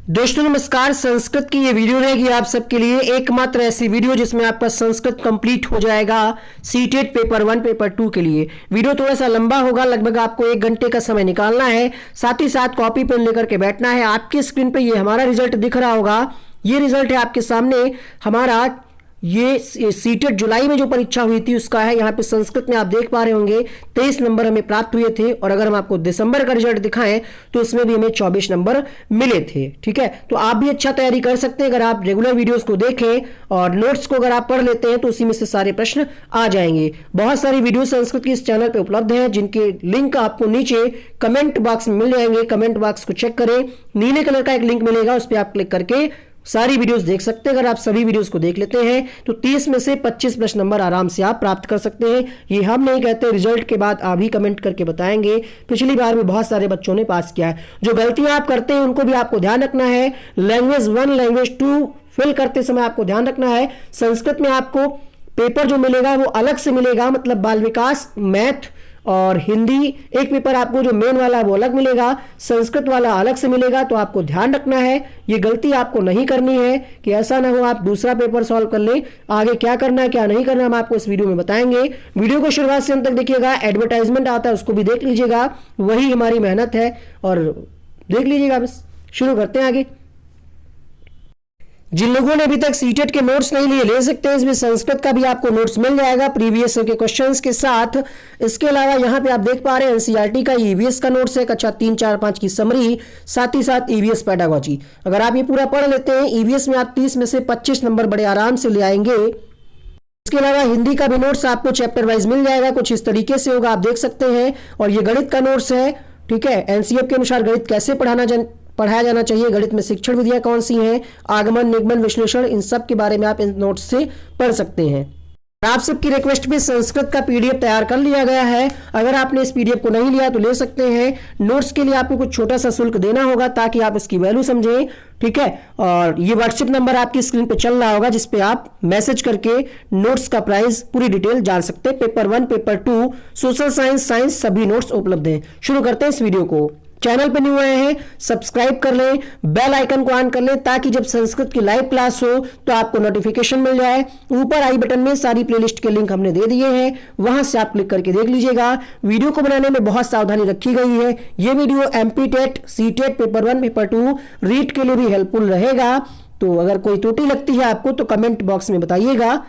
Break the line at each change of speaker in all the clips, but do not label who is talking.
दोस्तों नमस्कार। संस्कृत की ये वीडियो रहेगी आप सबके लिए एकमात्र ऐसी वीडियो जिसमें आपका संस्कृत कंप्लीट हो जाएगा सीटेट पेपर 1 पेपर 2 के लिए। वीडियो थोड़ा सा लंबा होगा, लगभग आपको 1 घंटे का समय निकालना है। साथ ही साथ कॉपी पेन लेकर के बैठना है। आपकी स्क्रीन पे ये हमारा रिजल्ट दिख रहा होगा, ये रिजल्ट है आपके सामने हमारा। ये सीटेट जुलाई में जो परीक्षा हुई थी उसका है। यहाँ पे संस्कृत में आप देख पा रहे होंगे 23 नंबर हमें प्राप्त हुए थे, और अगर हम आपको दिसंबर का रिजल्ट दिखाएं तो इसमें भी हमें 24 नंबर मिले थे। ठीक है, तो आप भी अच्छा तैयारी कर सकते हैं अगर आप रेगुलर वीडियोस को देखें और नोट्स को अगर आप पढ़ लेते हैं तो उसी में से सारे प्रश्न आ जाएंगे। बहुत सारी वीडियो संस्कृत की इस चैनल पर उपलब्ध है, जिनके लिंक आपको नीचे कमेंट बॉक्स में मिल जाएंगे। कमेंट बॉक्स को चेक करें, नीले कलर का एक लिंक मिलेगा, उस पर आप क्लिक करके सारी वीडियोस देख सकते हैं। अगर आप सभी वीडियोस को देख लेते हैं तो 30 में से 25 प्लस नंबर आराम से आप प्राप्त कर सकते हैं। ये हम नहीं कहते, रिजल्ट के बाद आप ही कमेंट करके बताएंगे। पिछली बार भी बहुत सारे बच्चों ने पास किया है। जो गलतियां आप करते हैं उनको भी आपको ध्यान रखना है। लैंग्वेज 1 लैंग्वेज 2 फिल करते समय आपको ध्यान रखना है। संस्कृत में आपको पेपर जो मिलेगा वो अलग से मिलेगा, मतलब बाल विकास, मैथ और हिंदी एक पेपर आपको जो मेन वाला वो अलग मिलेगा, संस्कृत वाला अलग से मिलेगा। तो आपको ध्यान रखना है, ये गलती आपको नहीं करनी है कि ऐसा ना हो आप दूसरा पेपर सॉल्व कर लें। आगे क्या करना है क्या नहीं करना हम आपको इस वीडियो में बताएंगे। वीडियो को शुरुआत से अंत तक देखिएगा। एडवर्टाइजमेंट आता है उसको भी देख लीजिएगा, वही हमारी मेहनत है, और देख लीजिएगा। बस शुरू करते हैं आगे। जिन लोगों ने अभी तक सीटेट के नोट्स नहीं लिए ले सकते हैं, इसमें संस्कृत का भी आपको नोट्स मिल जाएगा प्रीवियस के क्वेश्चंस के साथ। इसके अलावा यहाँ पे आप देख पा रहे हैं एनसीईआरटी का ईवीएस का नोट्स है, कक्षा 3, 4, 5 की समरी, साथ ही साथ ईवीएस पेडागोजी। अगर आप ये पूरा पढ़ लेते हैं ईवीएस में आप 30 में से 25 नंबर बड़े आराम से ले आएंगे। इसके अलावा हिंदी का भी नोट्स आपको चैप्टर वाइज मिल जाएगा, कुछ इस तरीके से होगा, आप देख सकते हैं। और ये गणित का नोट्स है। ठीक है, एनसीईएफ के अनुसार गणित कैसे पढ़ाया जाना चाहिए, गणित में शिक्षण विधियां कौन सी हैं, आगमन निगमन विश्लेषण, इन सब के बारे में आप इन नोट्स से पढ़ सकते हैं। आप सबकी रिक्वेस्ट पे संस्कृत का पीडीएफ तैयार कर लिया गया है। अगर आपने इस पीडीएफ को नहीं लिया तो ले सकते हैं। नोट्स के लिए आपको कुछ छोटा सा शुल्क देना होगा ताकि आप इसकी वैल्यू समझें। ठीक है, और ये व्हाट्सएप नंबर आपकी स्क्रीन पे चल रहा होगा, जिसपे आप मैसेज करके नोट्स का प्राइस पूरी डिटेल जान सकते हैं। पेपर 1 पेपर 2 सोशल साइंस सभी नोट्स उपलब्ध हैं। शुरू करते हैं इस वीडियो को। चैनल पर न्यू आए हैं सब्सक्राइब कर लें, बेल आइकन को ऑन कर लें ताकि जब संस्कृत की लाइव क्लास हो तो आपको नोटिफिकेशन मिल जाए। ऊपर आई बटन में सारी प्लेलिस्ट के लिंक हमने दे दिए हैं, वहां से आप क्लिक करके देख लीजिएगा। वीडियो को बनाने में बहुत सावधानी रखी गई है। ये video MP TET, CTET paper 1 paper 2 REET के लिए भी हेल्पफुल रहेगा। तो अगर कोई त्रुटि लगती है आपको तो कमेंट बॉक्स में बताइएगा।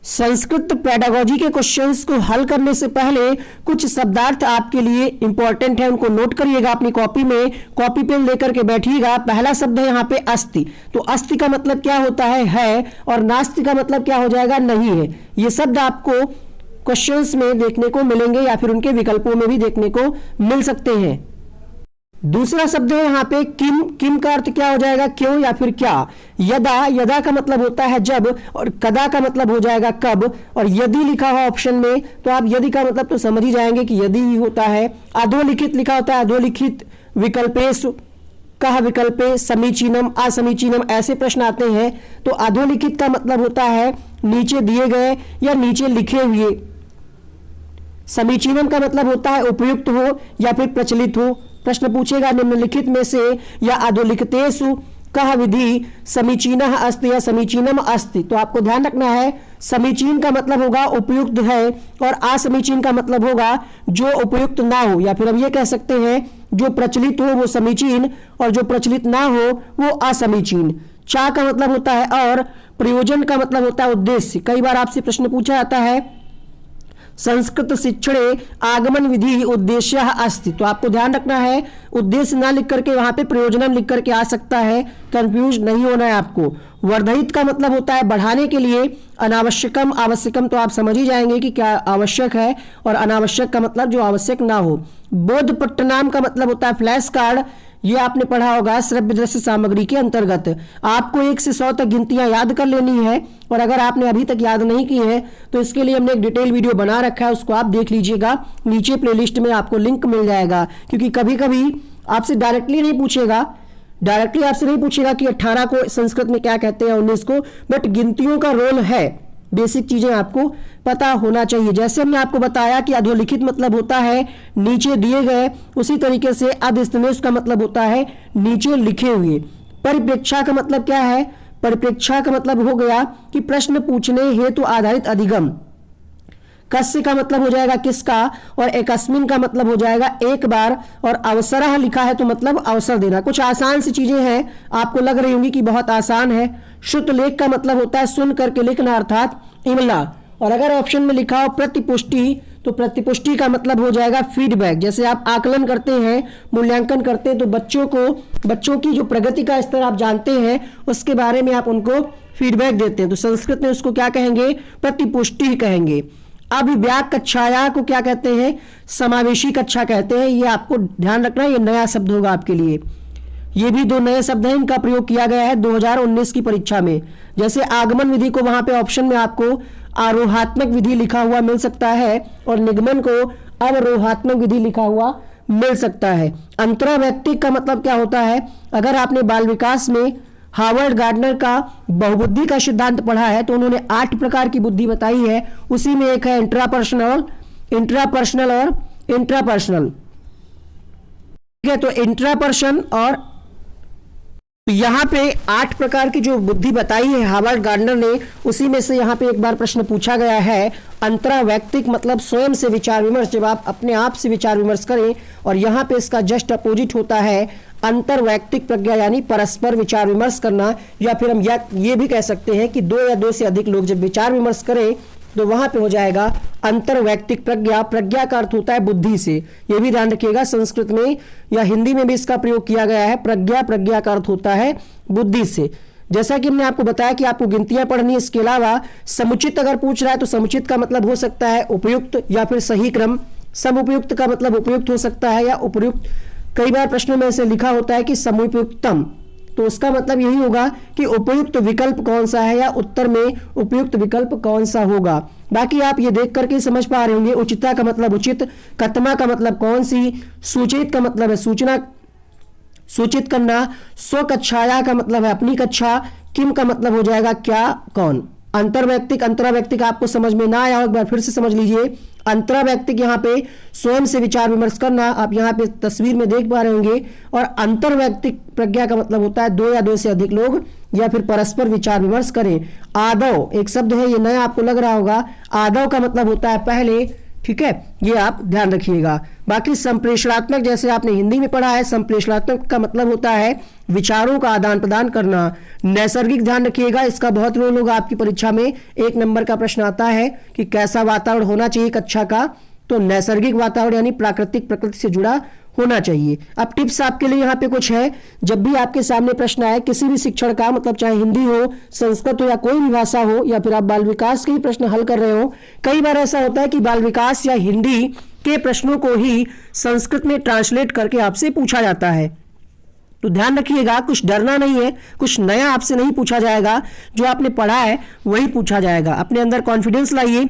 संस्कृत पेडागोजी के क्वेश्चंस को हल करने से पहले कुछ शब्दार्थ आपके लिए इंपॉर्टेंट है, उनको नोट करिएगा अपनी कॉपी में। कॉपी पेन लेकर के बैठिएगा। पहला शब्द है यहाँ पे अस्ति। तो अस्ति का मतलब क्या होता है, और नास्ति का मतलब क्या हो जाएगा, नहीं है। ये शब्द आपको क्वेश्चंस में देखने को मिलेंगे या फिर उनके विकल्पों में भी देखने को मिल सकते हैं। दूसरा शब्द है यहाँ पे किम। किम का अर्थ क्या हो जाएगा, क्यों या फिर क्या। यदा, यदा का मतलब होता है जब, और कदा का मतलब हो जाएगा कब। और यदि लिखा हुआ ऑप्शन में तो आप यदि का मतलब तो समझ ही जाएंगे कि यदि ही होता है। अधोलिखित लिखा होता है, अधोलिखित विकल्पेषु कह विकल्पे समीचीनम असमीचीनम, ऐसे प्रश्न आते हैं। तो अधोलिखित का मतलब होता है नीचे दिए गए या नीचे लिखे हुए। समीचीनम का मतलब होता है उपयुक्त हो या फिर प्रचलित हो। प्रश्न पूछेगा निम्नलिखित में से या अधोलिखितेषु कह विधि समीचीनः अस्ति या समीचीनम अस्ति। तो आपको ध्यान रखना है, समीचीन का मतलब होगा उपयुक्त है, और असमीचीन का मतलब होगा जो उपयुक्त ना हो, या फिर हम ये कह सकते हैं जो प्रचलित हो वो समीचीन और जो प्रचलित ना हो वो असमीचीन। चा का मतलब होता है और, प्रयोजन का मतलब होता है उद्देश्य। कई बार आपसे प्रश्न पूछा जाता है संस्कृत शिक्षणे आगमन विधि उद्देश्य अस्ति। तो आपको ध्यान रखना है, उद्देश्य ना लिख करके वहां पे प्रयोजनम लिख करके आ सकता है, कंफ्यूज नहीं होना है आपको। वर्धित का मतलब होता है बढ़ाने के लिए। अनावश्यकम आवश्यकम तो आप समझ ही जाएंगे कि क्या आवश्यक है, और अनावश्यक का मतलब जो आवश्यक ना हो। बोध पट्टनाम का मतलब होता है फ्लैश कार्ड। ये आपने पढ़ा होगा श्रव्य दृश्य सामग्री के अंतर्गत। आपको 1 से 100 तक गिनतियां याद कर लेनी है, और अगर आपने अभी तक याद नहीं की है तो इसके लिए हमने एक डिटेल वीडियो बना रखा है, उसको आप देख लीजिएगा। नीचे प्लेलिस्ट में आपको लिंक मिल जाएगा, क्योंकि कभी कभी आपसे डायरेक्टली नहीं पूछेगा, डायरेक्टली आपसे नहीं पूछेगा कि 18 को संस्कृत में क्या कहते हैं, 19 को, बट गिनतियों का रोल है। बेसिक चीजें आपको पता होना चाहिए। जैसे हमने आपको बताया कि अधोलिखित मतलब होता है नीचे दिए गए, उसी तरीके से अधस्तनेश का मतलब होता है नीचे लिखे हुए। परिप्रेक्षा का मतलब क्या है? परिप्रेक्षा का मतलब हो गया कि प्रश्न पूछने हेतु आधारित अधिगम। कस्य का मतलब हो जाएगा किसका, और एकस्मिन का मतलब हो जाएगा एक बार, और अवसरः लिखा है तो मतलब अवसर देना। कुछ आसान सी चीजें हैं, आपको लग रही होंगी कि बहुत आसान है। श्रुत लेख का मतलब होता है सुन करके लिखना, अर्थात इमला। और अगर ऑप्शन में लिखा हो प्रतिपुष्टि, तो प्रतिपुष्टि का मतलब हो जाएगा फीडबैक। जैसे आप आकलन करते हैं, मूल्यांकन करते हैं, तो बच्चों की जो प्रगति का स्तर आप जानते हैं उसके बारे में आप उनको फीडबैक देते हैं, तो संस्कृत में उसको क्या कहेंगे? प्रतिपुष्टि कहेंगे। अभिव्याक कक्षाया को क्या कहते हैं? समावेशी कक्षा कहते हैं। ये आपको ध्यान रखना, ये नया शब्द होगा आपके लिए। ये भी 2 नए शब्द हैं, इनका प्रयोग किया गया है 2019 की परीक्षा में। जैसे आगमन विधि को वहां पे ऑप्शन में आपको आरोहात्मक विधि लिखा हुआ मिल सकता है, और निगमन को अवरोहात्मक विधि लिखा हुआ मिल सकता है। अंतरावैयक्तिक का मतलब क्या होता है? अगर आपने बाल विकास में हार्वर्ड गार्डनर का बहुबुद्धि का सिद्धांत पढ़ा है तो उन्होंने 8 प्रकार की बुद्धि बताई है, उसी में एक है इंट्रापर्सनल और इंट्रापर्सनल। ठीक है, तो इंट्रापर्सन और यहाँ पे 8 प्रकार की जो बुद्धि बताई है हार्वर्ड गार्डनर ने, उसी में से यहाँ पे एक बार प्रश्न पूछा गया है। अंतरावैयक्तिक मतलब स्वयं से विचार विमर्श, जब आप अपने आप से विचार विमर्श करें, और यहाँ पे इसका जस्ट अपोजिट होता है अंतरवैयक्तिक प्रज्ञा, यानी परस्पर विचार विमर्श करना। या फिर हम ये भी कह सकते हैं कि 2 या 2 से अधिक लोग जब विचार विमर्श करें तो वहां पे हो जाएगा अंतरवैयक्तिक प्रज्ञा। प्रज्ञा का अर्थ होता है बुद्धि से, ये भी ध्यान रखिएगा। संस्कृत में या हिंदी में भी इसका प्रयोग किया गया है। प्रज्ञा का अर्थ होता है बुद्धि से। जैसा कि हमने आपको बताया कि आपको गिनतियां पढ़नी, इसके अलावा समुचित अगर पूछ रहा है तो समुचित का मतलब हो सकता है उपयुक्त या फिर सही क्रम। समुपयुक्त का मतलब उपयुक्त हो सकता है या उपयुक्त। कई बार प्रश्नों में ऐसे लिखा होता है कि समुपयुक्तम, तो उसका मतलब यही होगा कि उपयुक्त विकल्प कौन सा है, या उत्तर में उपयुक्त विकल्प कौन सा होगा। बाकी आप ये देख करके समझ पा रहे होंगे। उचिता का मतलब उचित, कतमा का मतलब कौन सी, सूचित का मतलब है सूचना, सूचित करना, स्वकक्षाया का मतलब है अपनी कक्षा, किम का मतलब हो जाएगा क्या, कौन। अंतरावैयक्तिक आपको समझ में ना आया हो, एक बार फिर से समझ लीजिए। अंतरावैयक्तिक यहाँ पे स्वयं से विचार विमर्श करना, आप यहाँ पे तस्वीर में देख पा रहे होंगे। और अंतरवैयक्तिक प्रज्ञा का मतलब होता है 2 या 2 से अधिक लोग या फिर परस्पर विचार विमर्श करें। आदव एक शब्द है, ये नया आपको लग रहा होगा। आदव का मतलब होता है पहले, ठीक है, ये आप ध्यान रखिएगा। बाकी संप्रेषणात्मक, जैसे आपने हिंदी में पढ़ा है, संप्रेषणात्मक का मतलब होता है विचारों का आदान प्रदान करना। नैसर्गिक ध्यान रखिएगा, इसका बहुत रोल होगा आपकी परीक्षा में। 1 नंबर का प्रश्न आता है कि कैसा वातावरण होना चाहिए कक्षा का, तो नैसर्गिक वातावरण यानी प्राकृतिक, प्रकृति से जुड़ा होना चाहिए। अब टिप्स आपके लिए यहाँ पे कुछ है। जब भी आपके सामने प्रश्न आए किसी भी शिक्षण का, मतलब चाहे हिंदी हो, संस्कृत हो या कोई भी भाषा हो, या फिर आप बाल विकास के ही प्रश्न हल कर रहे हो, कई बार ऐसा होता है कि बाल विकास या हिंदी के प्रश्नों को ही संस्कृत में ट्रांसलेट करके आपसे पूछा जाता है। तो ध्यान रखिएगा, कुछ डरना नहीं है, कुछ नया आपसे नहीं पूछा जाएगा, जो आपने पढ़ा है वही पूछा जाएगा। अपने अंदर कॉन्फिडेंस लाइए।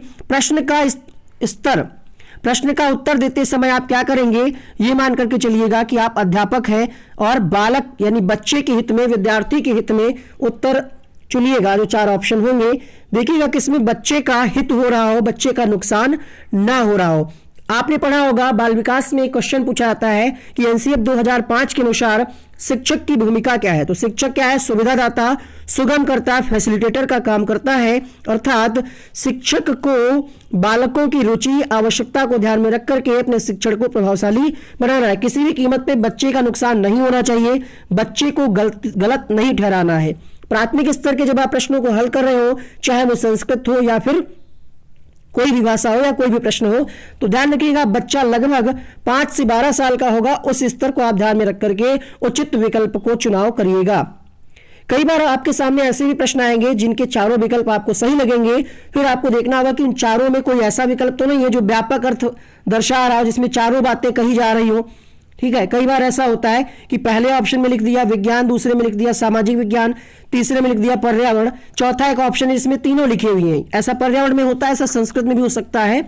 प्रश्न का उत्तर देते समय आप क्या करेंगे, ये मान करके चलिएगा कि आप अध्यापक हैं और बालक यानी बच्चे के हित में, विद्यार्थी के हित में उत्तर चुनिएगा। जो 4 ऑप्शन होंगे, देखिएगा किसमें बच्चे का हित हो रहा हो, बच्चे का नुकसान ना हो रहा हो। आपने पढ़ा होगा बाल विकास में क्वेश्चन पूछा जाता है कि एनसीएफ 2005 के अनुसार शिक्षक की भूमिका क्या है। तो शिक्षक क्या है? सुविधादाता, सुगम करता, फैसिलिटेटर का काम करता है। अर्थात शिक्षक को बालकों की रुचि, आवश्यकता को ध्यान में रख करके अपने शिक्षण को प्रभावशाली बनाना है। किसी भी कीमत पे बच्चे का नुकसान नहीं होना चाहिए, बच्चे को गलत नहीं ठहराना है। प्राथमिक स्तर के जब आप प्रश्नों को हल कर रहे हो, चाहे वो संस्कृत हो या फिर कोई भी भाषा हो या कोई भी प्रश्न हो, तो ध्यान रखिएगा बच्चा लगभग 5 से 12 साल का होगा, उस स्तर को आप ध्यान में रख करके उचित विकल्प को चुनाव करिएगा। कई बार आपके सामने ऐसे भी प्रश्न आएंगे जिनके चारों विकल्प आपको सही लगेंगे, फिर आपको देखना होगा कि इन चारों में कोई ऐसा विकल्प तो नहीं है जो व्यापक अर्थ दर्शा रहा हो, जिसमें चारों बातें कही जा रही हो। ठीक है, कई बार ऐसा होता है कि पहले ऑप्शन में लिख दिया विज्ञान, दूसरे में लिख दिया सामाजिक विज्ञान, तीसरे में लिख दिया पर्यावरण, चौथा एक ऑप्शन है जिसमें तीनों लिखे हुए हैं। ऐसा पर्यावरण में होता है, ऐसा संस्कृत में भी हो सकता है।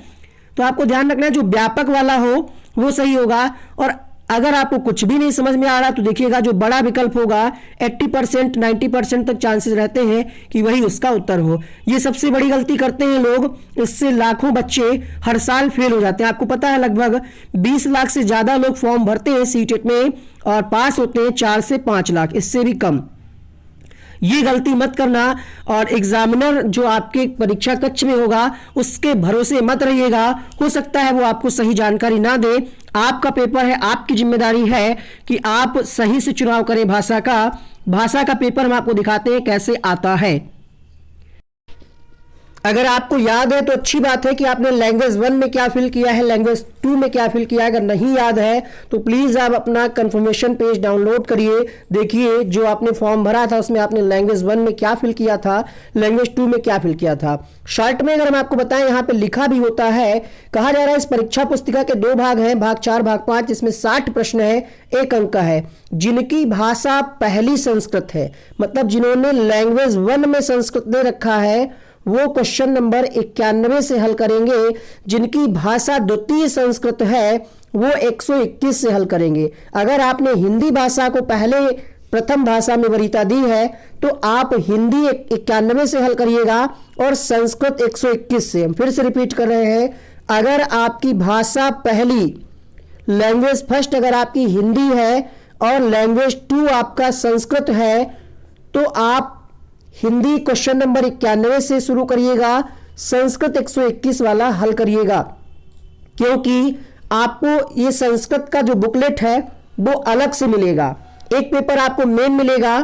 तो आपको ध्यान रखना है जो व्यापक वाला हो वो सही होगा, और अगर आपको कुछ भी नहीं समझ में आ रहा तो देखिएगा जो बड़ा विकल्प होगा 80% 90% तक चांसेस रहते हैं कि वही उसका उत्तर हो। ये सबसे बड़ी गलती करते हैं लोग, इससे लाखों बच्चे हर साल फेल हो जाते हैं। आपको पता है लगभग 20 लाख से ज्यादा लोग फॉर्म भरते हैं सीटेट में और पास होते हैं 4 से 5 लाख, इससे भी कम। ये गलती मत करना और एग्जामिनर जो आपके परीक्षा कक्ष में होगा उसके भरोसे मत रहिएगा। हो सकता है वो आपको सही जानकारी ना दे। आपका पेपर है, आपकी जिम्मेदारी है कि आप सही से चुनाव करें भाषा का। भाषा का पेपर हम आपको दिखाते हैं कैसे आता है। अगर आपको याद है तो अच्छी बात है कि आपने लैंग्वेज 1 में क्या फिल किया है, लैंग्वेज 2 में क्या फिल किया है। अगर नहीं याद है तो प्लीज़ आप अपना कंफर्मेशन पेज डाउनलोड करिए, देखिए जो आपने फॉर्म भरा था उसमें आपने लैंग्वेज 1 में क्या फिल किया था, लैंग्वेज 2 में क्या फिल किया था। शॉर्ट में अगर हम आपको बताएं, यहाँ पे लिखा भी होता है, कहा जा रहा है इस परीक्षा पुस्तिका के 2 भाग हैं, भाग 4 भाग 5, जिसमें 60 प्रश्न है, 1 अंक का है। जिनकी भाषा पहली संस्कृत है, मतलब जिन्होंने लैंग्वेज 1 में संस्कृत दे रखा है, वो क्वेश्चन नंबर 91 से हल करेंगे। जिनकी भाषा द्वितीय संस्कृत है वो 121 से हल करेंगे। अगर आपने हिंदी भाषा को पहले प्रथम भाषा में वरीयता दी है तो आप हिंदी 91 से हल करिएगा और संस्कृत 121 से। हम फिर से रिपीट कर रहे हैं, अगर आपकी भाषा पहली लैंग्वेज फर्स्ट अगर आपकी हिंदी है और लैंग्वेज 2 आपका संस्कृत है तो आप हिंदी क्वेश्चन नंबर 91 से शुरू करिएगा, संस्कृत 121 वाला हल करिएगा। क्योंकि आपको ये संस्कृत का जो बुकलेट है वो अलग से मिलेगा। एक पेपर आपको मेन मिलेगा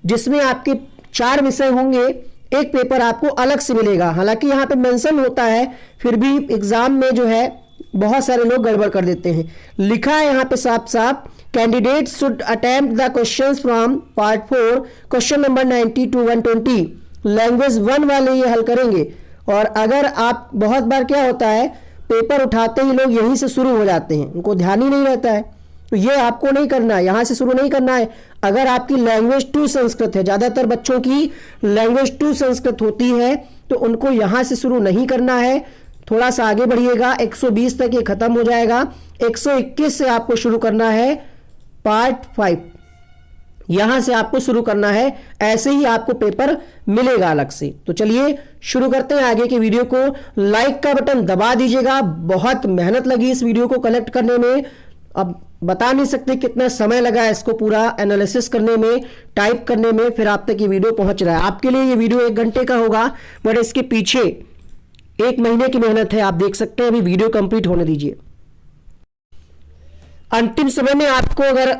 जिसमें आपके 4 विषय होंगे, एक पेपर आपको अलग से मिलेगा। हालांकि यहाँ पे मेंशन होता है, फिर भी एग्जाम में जो है बहुत सारे लोग गड़बड़ कर देते हैं। लिखा है यहाँ पे साफ साफ, candidate should attempt the questions from part 4 question number 90 to 120। Language 1 वाले ये हल करेंगे। और अगर आप बहुत बार क्या होता है, पेपर उठाते ही लोग यहीं से शुरू हो जाते हैं, उनको ध्यान ही नहीं रहता है, तो ये आपको नहीं करना है, यहाँ से शुरू नहीं करना है। अगर आपकी लैंग्वेज 2 संस्कृत है, ज़्यादातर बच्चों की लैंग्वेज 2 संस्कृत होती है, तो उनको यहाँ से शुरू नहीं करना है। थोड़ा सा आगे बढ़िएगा, 120 तक ये खत्म हो जाएगा, 121 से आपको शुरू करना है पार्ट 5, यहां से आपको शुरू करना है। ऐसे ही आपको पेपर मिलेगा अलग से। तो चलिए शुरू करते हैं आगे की वीडियो को। लाइक का बटन दबा दीजिएगा। बहुत मेहनत लगी इस वीडियो को कलेक्ट करने में, अब बता नहीं सकते कितना समय लगा इसको पूरा एनालिसिस करने में, टाइप करने में, फिर आप तक ये वीडियो पहुंच रहा है। आपके लिए ये वीडियो 1 घंटे का होगा, बट इसके पीछे 1 महीने की मेहनत है। आप देख सकते हैं, अभी वीडियो कंप्लीट होने दीजिए। अंतिम समय में आपको अगर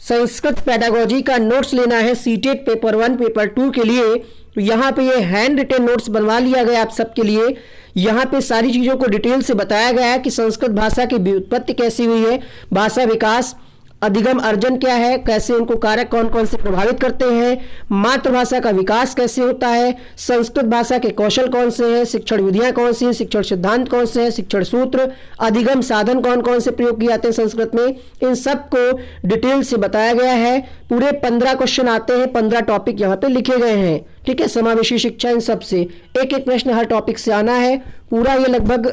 संस्कृत पेडागोजी का नोट्स लेना है सीटेट पेपर 1 पेपर 2 के लिए, तो यहाँ पे ये हैंड रिटेन नोट्स बनवा लिया गया आप सबके लिए। यहाँ पे सारी चीज़ों को डिटेल से बताया गया है कि संस्कृत भाषा की व्युत्पत्ति कैसी हुई है, भाषा विकास, अधिगम अर्जन क्या है, कैसे उनको कारक कौन कौन से प्रभावित करते हैं, मातृभाषा का विकास कैसे होता है, संस्कृत भाषा के कौशल कौन से हैं, शिक्षण विधियां कौन सी हैं, शिक्षण सिद्धांत कौन से हैं, शिक्षण सूत्र, अधिगम साधन कौन कौन से प्रयोग किए जाते हैं संस्कृत में, इन सब को डिटेल से बताया गया है। पूरे 15 क्वेश्चन आते हैं, 15 टॉपिक यहाँ पे लिखे गए हैं। ठीक है, समावेशी शिक्षा, इन सब से एक एक प्रश्न हर टॉपिक से आना है। पूरा ये लगभग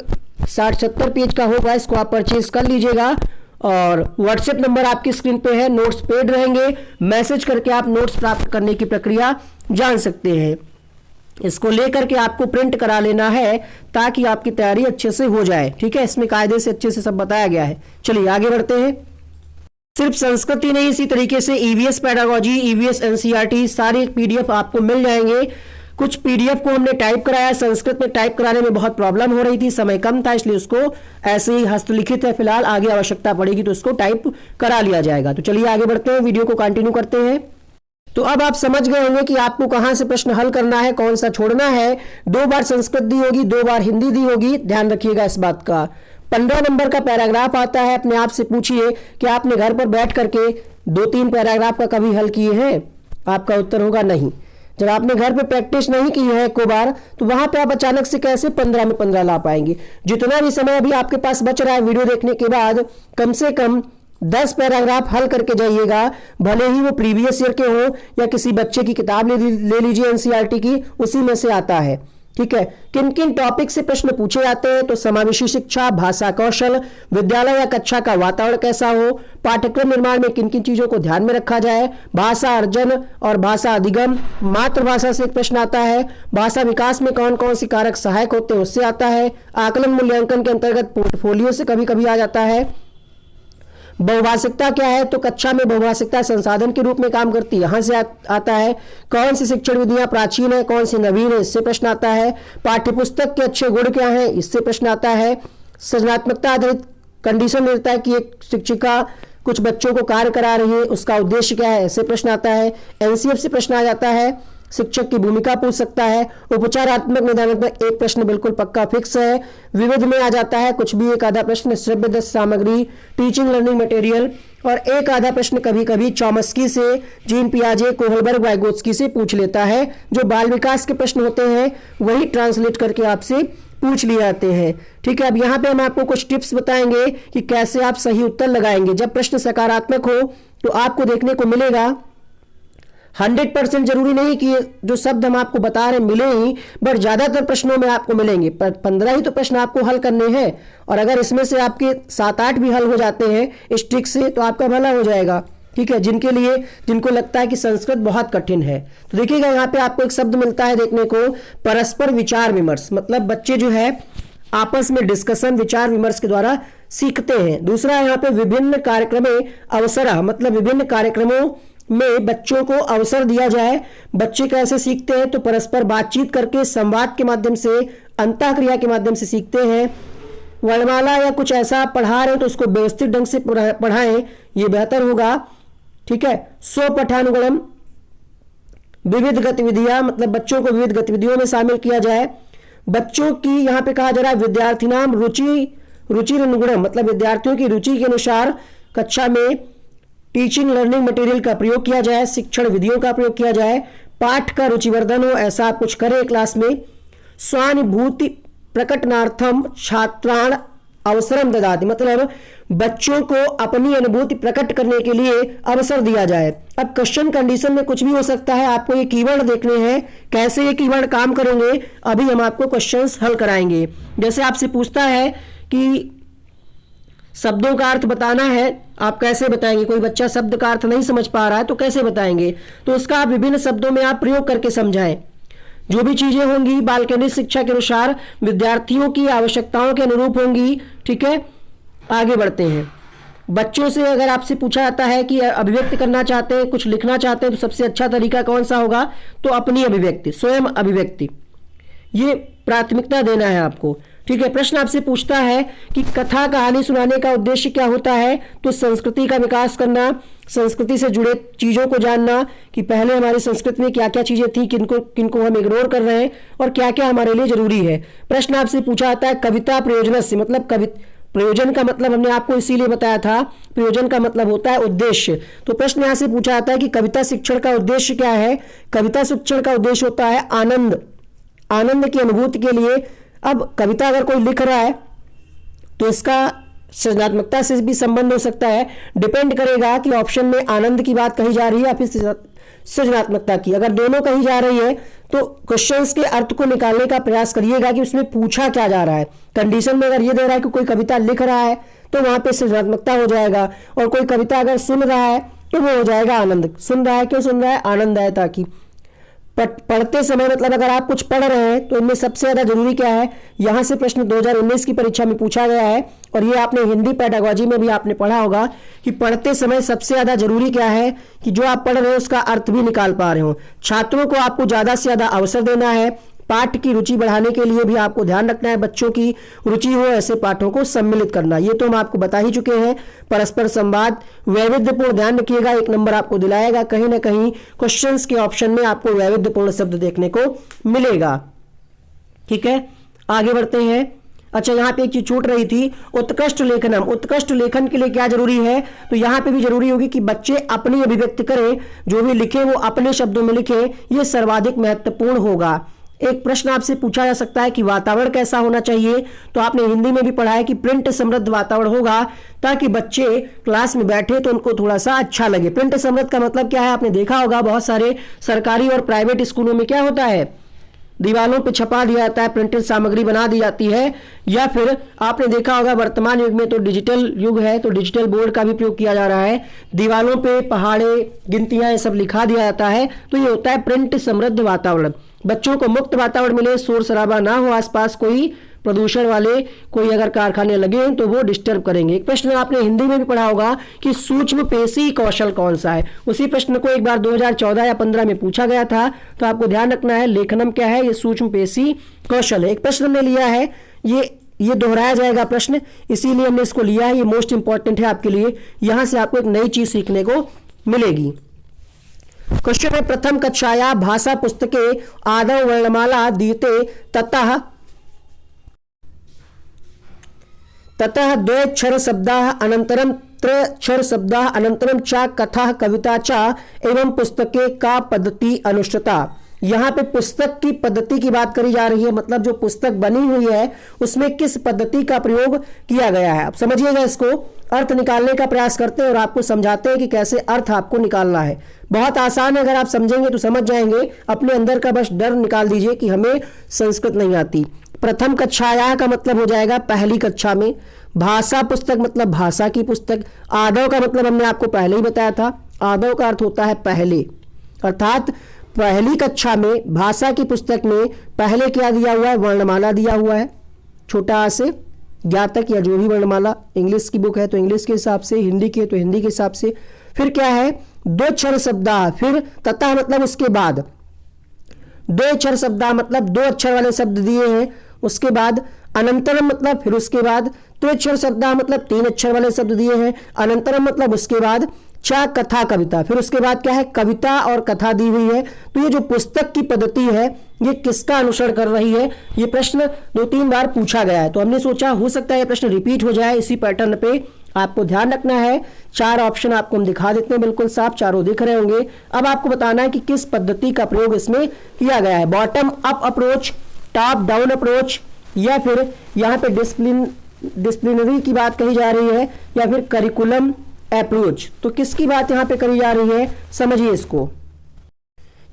60-70 पेज का होगा, इसको आप परचेज कर लीजिएगा। और व्हाट्सएप नंबर आपकी स्क्रीन पे है, नोट्स पेड रहेंगे, मैसेज करके आप नोट्स प्राप्त करने की प्रक्रिया जान सकते हैं। इसको लेकर के आपको प्रिंट करा लेना है ताकि आपकी तैयारी अच्छे से हो जाए। ठीक है, इसमें कायदे से अच्छे से सब बताया गया है। चलिए आगे बढ़ते हैं। सिर्फ संस्कृत ही नहीं, इसी तरीके से ईवीएस पेडागोजी, ईवीएस एनसीईआरटी सारे पीडीएफ आपको मिल जाएंगे। कुछ पीडीएफ को हमने टाइप कराया, संस्कृत में टाइप कराने में बहुत प्रॉब्लम हो रही थी, समय कम था, इसलिए उसको ऐसे ही हस्तलिखित है फिलहाल। आगे आवश्यकता पड़ेगी तो उसको टाइप करा लिया जाएगा। तो चलिए आगे बढ़ते हैं, वीडियो को कंटिन्यू करते हैं। तो अब आप समझ गए होंगे कि आपको कहां से प्रश्न हल करना है, कौन सा छोड़ना है। 2 बार संस्कृत दी होगी, 2 बार हिंदी दी होगी, ध्यान रखिएगा इस बात का। 15 नंबर का पैराग्राफ आता है। अपने आप से पूछिए कि आपने घर पर बैठ करके 2-3 पैराग्राफ का कभी हल किए हैं? आपका उत्तर होगा नहीं। जब आपने घर पे प्रैक्टिस नहीं की है एक बार, तो वहां पे आप अचानक से कैसे 15 में 15 ला पाएंगे। जितना भी समय अभी आपके पास बच रहा है वीडियो देखने के बाद, कम से कम 10 पैराग्राफ हल करके जाइएगा। भले ही वो प्रीवियस ईयर के हो या किसी बच्चे की किताब ले लीजिए एनसीईआरटी की, उसी में से आता है। ठीक है। किन किन टॉपिक से प्रश्न पूछे जाते हैं? तो समावेशी शिक्षा, भाषा कौशल, विद्यालय या कक्षा का वातावरण कैसा हो, पाठ्यक्रम निर्माण में किन किन चीजों को ध्यान में रखा जाए, भाषा अर्जन और भाषा अधिगम, मातृभाषा से एक प्रश्न आता है, भाषा विकास में कौन कौन सी कारक सहायक होते हैं उससे आता है, आकलन मूल्यांकन के अंतर्गत पोर्टफोलियो से कभी कभी आ जाता है। बहुभाषिकता क्या है? तो कक्षा में बहुभाषिकता संसाधन के रूप में काम करती है, यहां से आता है। कौन सी शिक्षण विधियां प्राचीन है, कौन सी नवीन है, इससे प्रश्न आता है। पाठ्यपुस्तक के अच्छे गुण क्या हैं, इससे प्रश्न आता है। सृजनात्मकता आधारित कंडीशन मिलता है कि एक शिक्षिका कुछ बच्चों को कार्य करा रही है, उसका उद्देश्य क्या है, ऐसे प्रश्न आता है। एनसीएफ से प्रश्न आ जाता है। शिक्षक की भूमिका पूछ सकता है। उपचारात्मक निदानात्मक एक प्रश्न बिल्कुल पक्का फिक्स है। विविध में आ जाता है कुछ भी एक आधा प्रश्न, श्रव्य दस सामग्री, टीचिंग लर्निंग मटेरियल, और एक आधा प्रश्न कभी कभी चॉम्स्की से, जीन पियाजे, कोहलबर्ग, वाइगोत्स्की से पूछ लेता है। जो बाल विकास के प्रश्न होते हैं वही ट्रांसलेट करके आपसे पूछ लिए जाते हैं। ठीक है, अब यहाँ पे हम आपको कुछ टिप्स बताएंगे कि कैसे आप सही उत्तर लगाएंगे। जब प्रश्न सकारात्मक हो तो आपको देखने को मिलेगा 100% जरूरी नहीं कि जो शब्द हम आपको बता रहे मिले ही, बट ज्यादातर प्रश्नों में आपको मिलेंगे। पर 15 ही तो प्रश्न आपको हल करने हैं, और अगर इसमें से आपके 7-8 भी हल हो जाते हैं इस ट्रिक से तो आपका भला हो जाएगा। ठीक है, जिनको लगता है कि संस्कृत बहुत कठिन है, तो देखिएगा यहाँ पे आपको एक शब्द मिलता है देखने को, परस्पर विचार विमर्श। मतलब बच्चे जो है आपस में डिस्कशन, विचार विमर्श के द्वारा सीखते हैं। दूसरा यहाँ पे विभिन्न कार्यक्रमों अवसर, मतलब विभिन्न कार्यक्रमों में बच्चों को अवसर दिया जाए। बच्चे कैसे सीखते हैं? तो परस्पर बातचीत करके, संवाद के माध्यम से, अंतःक्रिया के माध्यम से सीखते हैं। वर्णमाला या कुछ ऐसा आप पढ़ा रहे हो तो उसको व्यवस्थित ढंग से पढ़ाएं, ये बेहतर होगा। ठीक है, स्वपठानुगुणम, विविध गतिविधियां, मतलब बच्चों को विविध गतिविधियों में शामिल किया जाए। बच्चों की यहाँ पे कहा जा रहा है विद्यार्थिनाम रुचि अनुगुणम, मतलब विद्यार्थियों की रुचि के अनुसार कक्षा में टीचिंग लर्निंग मटेरियल का प्रयोग किया जाए, शिक्षण विधियों का प्रयोग किया जाए। पाठ का रुचिवर्धन हो, ऐसा आप कुछ करें क्लास में। स्वानुभूति प्रकटनार्थम छात्राण अवसरम ददाति, मतलब बच्चों को अपनी अनुभूति प्रकट करने के लिए अवसर दिया जाए। अब क्वेश्चन कंडीशन में कुछ भी हो सकता है, आपको ये कीवर्ड देखने हैं, कैसे ये कीवर्ड काम करेंगे अभी हम आपको क्वेश्चंस हल कराएंगे। जैसे आपसे पूछता है कि शब्दों का अर्थ बताना है, आप कैसे बताएंगे? कोई बच्चा शब्द का अर्थ नहीं समझ पा रहा है तो कैसे बताएंगे? तो उसका आप विभिन्न शब्दों में आप प्रयोग करके समझाएं। जो भी चीजें होंगी बाल केंद्रित शिक्षा के अनुसार विद्यार्थियों की आवश्यकताओं के अनुरूप होंगी। ठीक है, आगे बढ़ते हैं। बच्चों से अगर आपसे पूछा जाता है कि अभिव्यक्त करना चाहते हैं, कुछ लिखना चाहते हैं, तो सबसे अच्छा तरीका कौन सा होगा? तो अपनी अभिव्यक्ति, स्वयं अभिव्यक्ति, ये प्राथमिकता देना है आपको। ठीक है, प्रश्न आपसे पूछता है कि कथा कहानी सुनाने का उद्देश्य क्या होता है? तो संस्कृति का विकास करना, संस्कृति से जुड़े चीजों को जानना कि पहले हमारी संस्कृति में क्या क्या चीजें थी, किनको हम इग्नोर कर रहे हैं और क्या क्या हमारे लिए जरूरी है। प्रश्न आपसे पूछा जाता है कविता प्रयोजन से, मतलब प्रयोजन का मतलब हमने आपको इसीलिए बताया था, प्रयोजन का मतलब होता है उद्देश्य। तो प्रश्न यहाँ से पूछा जाता है कि कविता शिक्षण का उद्देश्य क्या है? कविता शिक्षण का उद्देश्य होता है आनंद की अनुभूति के लिए। अब कविता अगर कोई लिख रहा है तो इसका सृजनात्मकता से भी संबंध हो सकता है, डिपेंड करेगा कि ऑप्शन में आनंद की बात कही जा रही है या फिर सृजनात्मकता की। अगर दोनों कही जा रही है तो क्वेश्चंस के अर्थ को निकालने का प्रयास करिएगा कि उसमें पूछा क्या जा रहा है। कंडीशन में अगर ये दे रहा है कि कोई कविता लिख रहा है तो वहां पे सृजनात्मकता हो जाएगा, और कोई कविता अगर सुन रहा है तो वो हो जाएगा आनंद। सुन रहा है, क्यों सुन रहा है? आनंद है ताकि। पढ़ते समय, मतलब अगर आप कुछ पढ़ रहे हैं तो इनमें सबसे ज्यादा जरूरी क्या है? यहां से प्रश्न 2019 की परीक्षा में पूछा गया है, और ये आपने हिंदी पेडागोजी में भी आपने पढ़ा होगा कि पढ़ते समय सबसे ज्यादा जरूरी क्या है कि जो आप पढ़ रहे हो उसका अर्थ भी निकाल पा रहे हो। छात्रों को आपको ज्यादा से ज्यादा अवसर देना है। पाठ की रुचि बढ़ाने के लिए भी आपको ध्यान रखना है, बच्चों की रुचि हो ऐसे पाठों को सम्मिलित करना, ये तो हम आपको बता ही चुके हैं। परस्पर संवाद, वैविध्यपूर्ण, ध्यान रखिएगा, 1 नंबर आपको दिलाएगा। कहीं ना कहीं क्वेश्चंस के ऑप्शन में आपको वैविध्यपूर्ण शब्द देखने को मिलेगा। ठीक है, आगे बढ़ते हैं। अच्छा, यहाँ पे एक चीज छूट रही थी, उत्कृष्ट लेखनम। उत्कृष्ट लेखन के लिए क्या जरूरी है? तो यहाँ पे भी जरूरी होगी कि बच्चे अपनी अभिव्यक्ति करें, जो भी लिखे वो अपने शब्दों में लिखे, ये सर्वाधिक महत्वपूर्ण होगा। एक प्रश्न आपसे पूछा जा सकता है कि वातावरण कैसा होना चाहिए? तो आपने हिंदी में भी पढ़ा है कि प्रिंट समृद्ध वातावरण होगा, ताकि बच्चे क्लास में बैठे तो उनको थोड़ा सा अच्छा लगे। प्रिंट समृद्ध का मतलब क्या है? आपने देखा होगा बहुत सारे सरकारी और प्राइवेट स्कूलों में क्या होता है, दीवारों पे छपा दिया जाता है, प्रिंटेड सामग्री बना दी जाती है, या फिर आपने देखा होगा वर्तमान युग में तो डिजिटल युग है तो डिजिटल बोर्ड का भी प्रयोग किया जा रहा है, दीवारों पे पहाड़े गिनतियां ये सब लिखा दिया जाता है। तो ये होता है प्रिंट समृद्ध वातावरण। बच्चों को मुक्त वातावरण मिले, शोर शराबा ना हो, आसपास कोई प्रदूषण वाले कोई अगर कारखाने लगे हैं तो वो डिस्टर्ब करेंगे। एक प्रश्न आपने हिंदी में भी पढ़ा होगा कि सूक्ष्म पेशी कौशल कौन सा है। उसी प्रश्न को एक बार 2014 या 15 में पूछा गया था, तो आपको ध्यान रखना है लेखनम क्या है, ये सूक्ष्म पेशी कौशल है। एक प्रश्न हमने लिया है, ये दोहराया जाएगा प्रश्न, इसीलिए हमने इसको लिया है, ये मोस्ट इंपॉर्टेंट है आपके लिए। यहां से आपको एक नई चीज सीखने को मिलेगी। क्वेश्चन है, प्रथम कक्षाया भाषा पुस्तके आदौ वर्णमाला दीयते ततः द्वयक्षर शब्दाः अनंतरम त्रयक्षर शब्दाः अनंतरम चा कथा कविता चा एवं पुस्तके का पद्धति अनुष्ठिता। यहाँ पे पुस्तक की पद्धति की बात करी जा रही है, मतलब जो पुस्तक बनी हुई है उसमें किस पद्धति का प्रयोग किया गया है। अब समझिएगा, इसको अर्थ निकालने का प्रयास करते हैं और आपको समझाते हैं कि कैसे अर्थ आपको निकालना है। बहुत आसान है, अगर आप समझेंगे तो समझ जाएंगे। अपने अंदर का बस डर निकाल दीजिए कि हमें संस्कृत नहीं आती। प्रथम कक्षाया का मतलब हो जाएगा पहली कक्षा में, भाषा पुस्तक मतलब भाषा की पुस्तक, आदौ का मतलब हमने आपको पहले ही बताया था, आदौ का अर्थ होता है पहले, अर्थात पहली कक्षा में भाषा की पुस्तक में पहले क्या दिया हुआ है, वर्णमाला दिया हुआ है, छोटा आ से ज्ञा तक या जो भी वर्णमाला। इंग्लिश की बुक है तो इंग्लिश के हिसाब से, हिंदी की है तो हिंदी के हिसाब से। फिर क्या है, दो अक्षर शब्दा, फिर तथा मतलब उसके बाद, दो अक्षर शब्दा मतलब दो अक्षर वाले शब्द दिए हैं, उसके बाद अनंतरम मतलब फिर उसके बाद, त्रिअक्षर शब्दा मतलब तीन अक्षर वाले शब्द दिए हैं, अनंतरम मतलब उसके बाद, चा कथा कविता, फिर उसके बाद क्या है, कविता और कथा दी हुई है। तो ये जो पुस्तक की पद्धति है ये किसका अनुसरण कर रही है, ये प्रश्न 2-3 बार पूछा गया है, तो हमने सोचा हो सकता है ये प्रश्न रिपीट हो जाए इसी पैटर्न पे। आपको ध्यान रखना है, 4 ऑप्शन आपको हम दिखा देते हैं, बिल्कुल साफ चारों दिख रहे होंगे। अब आपको बताना है कि किस पद्धति का प्रयोग इसमें किया गया है, bottom up approach, top down approach, या फिर यहाँ पे डिसिप्लिनरी की बात कही जा रही है, या फिर करिकुलम अप्रोच। तो किसकी बात यहाँ पे करी जा रही है, समझिए इसको।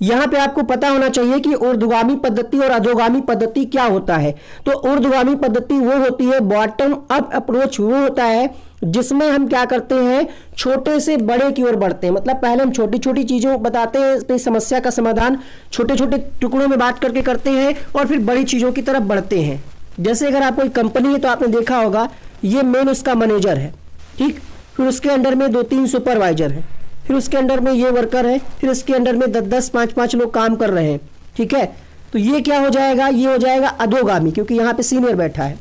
यहाँ पे आपको पता होना चाहिए कि ऊर्ध्वगामी पद्धति और अधोगामी पद्धति क्या होता है। तो ऊर्ध्वगामी पद्धति वो होती है, बॉटम अप अप्रोच वो होता है जिसमें हम क्या करते हैं, छोटे से बड़े की ओर बढ़ते हैं। मतलब पहले हम छोटी छोटी चीजों बताते हैं, इस समस्या का समाधान छोटे छोटे टुकड़ों में बांट करके करते हैं और फिर बड़ी चीजों की तरफ बढ़ते हैं। जैसे अगर आप कोई कंपनी है तो आपने देखा होगा ये मेन उसका मैनेजर है, ठीक, फिर उसके अंडर में 2-3 सुपरवाइजर है, फिर उसके अंडर में ये वर्कर है, फिर इसके अंडर में 10-10, 5-5 लोग काम कर रहे हैं, ठीक है। तो ये क्या हो जाएगा, ये हो जाएगा अधोगामी, क्योंकि यहाँ पे सीनियर बैठा है।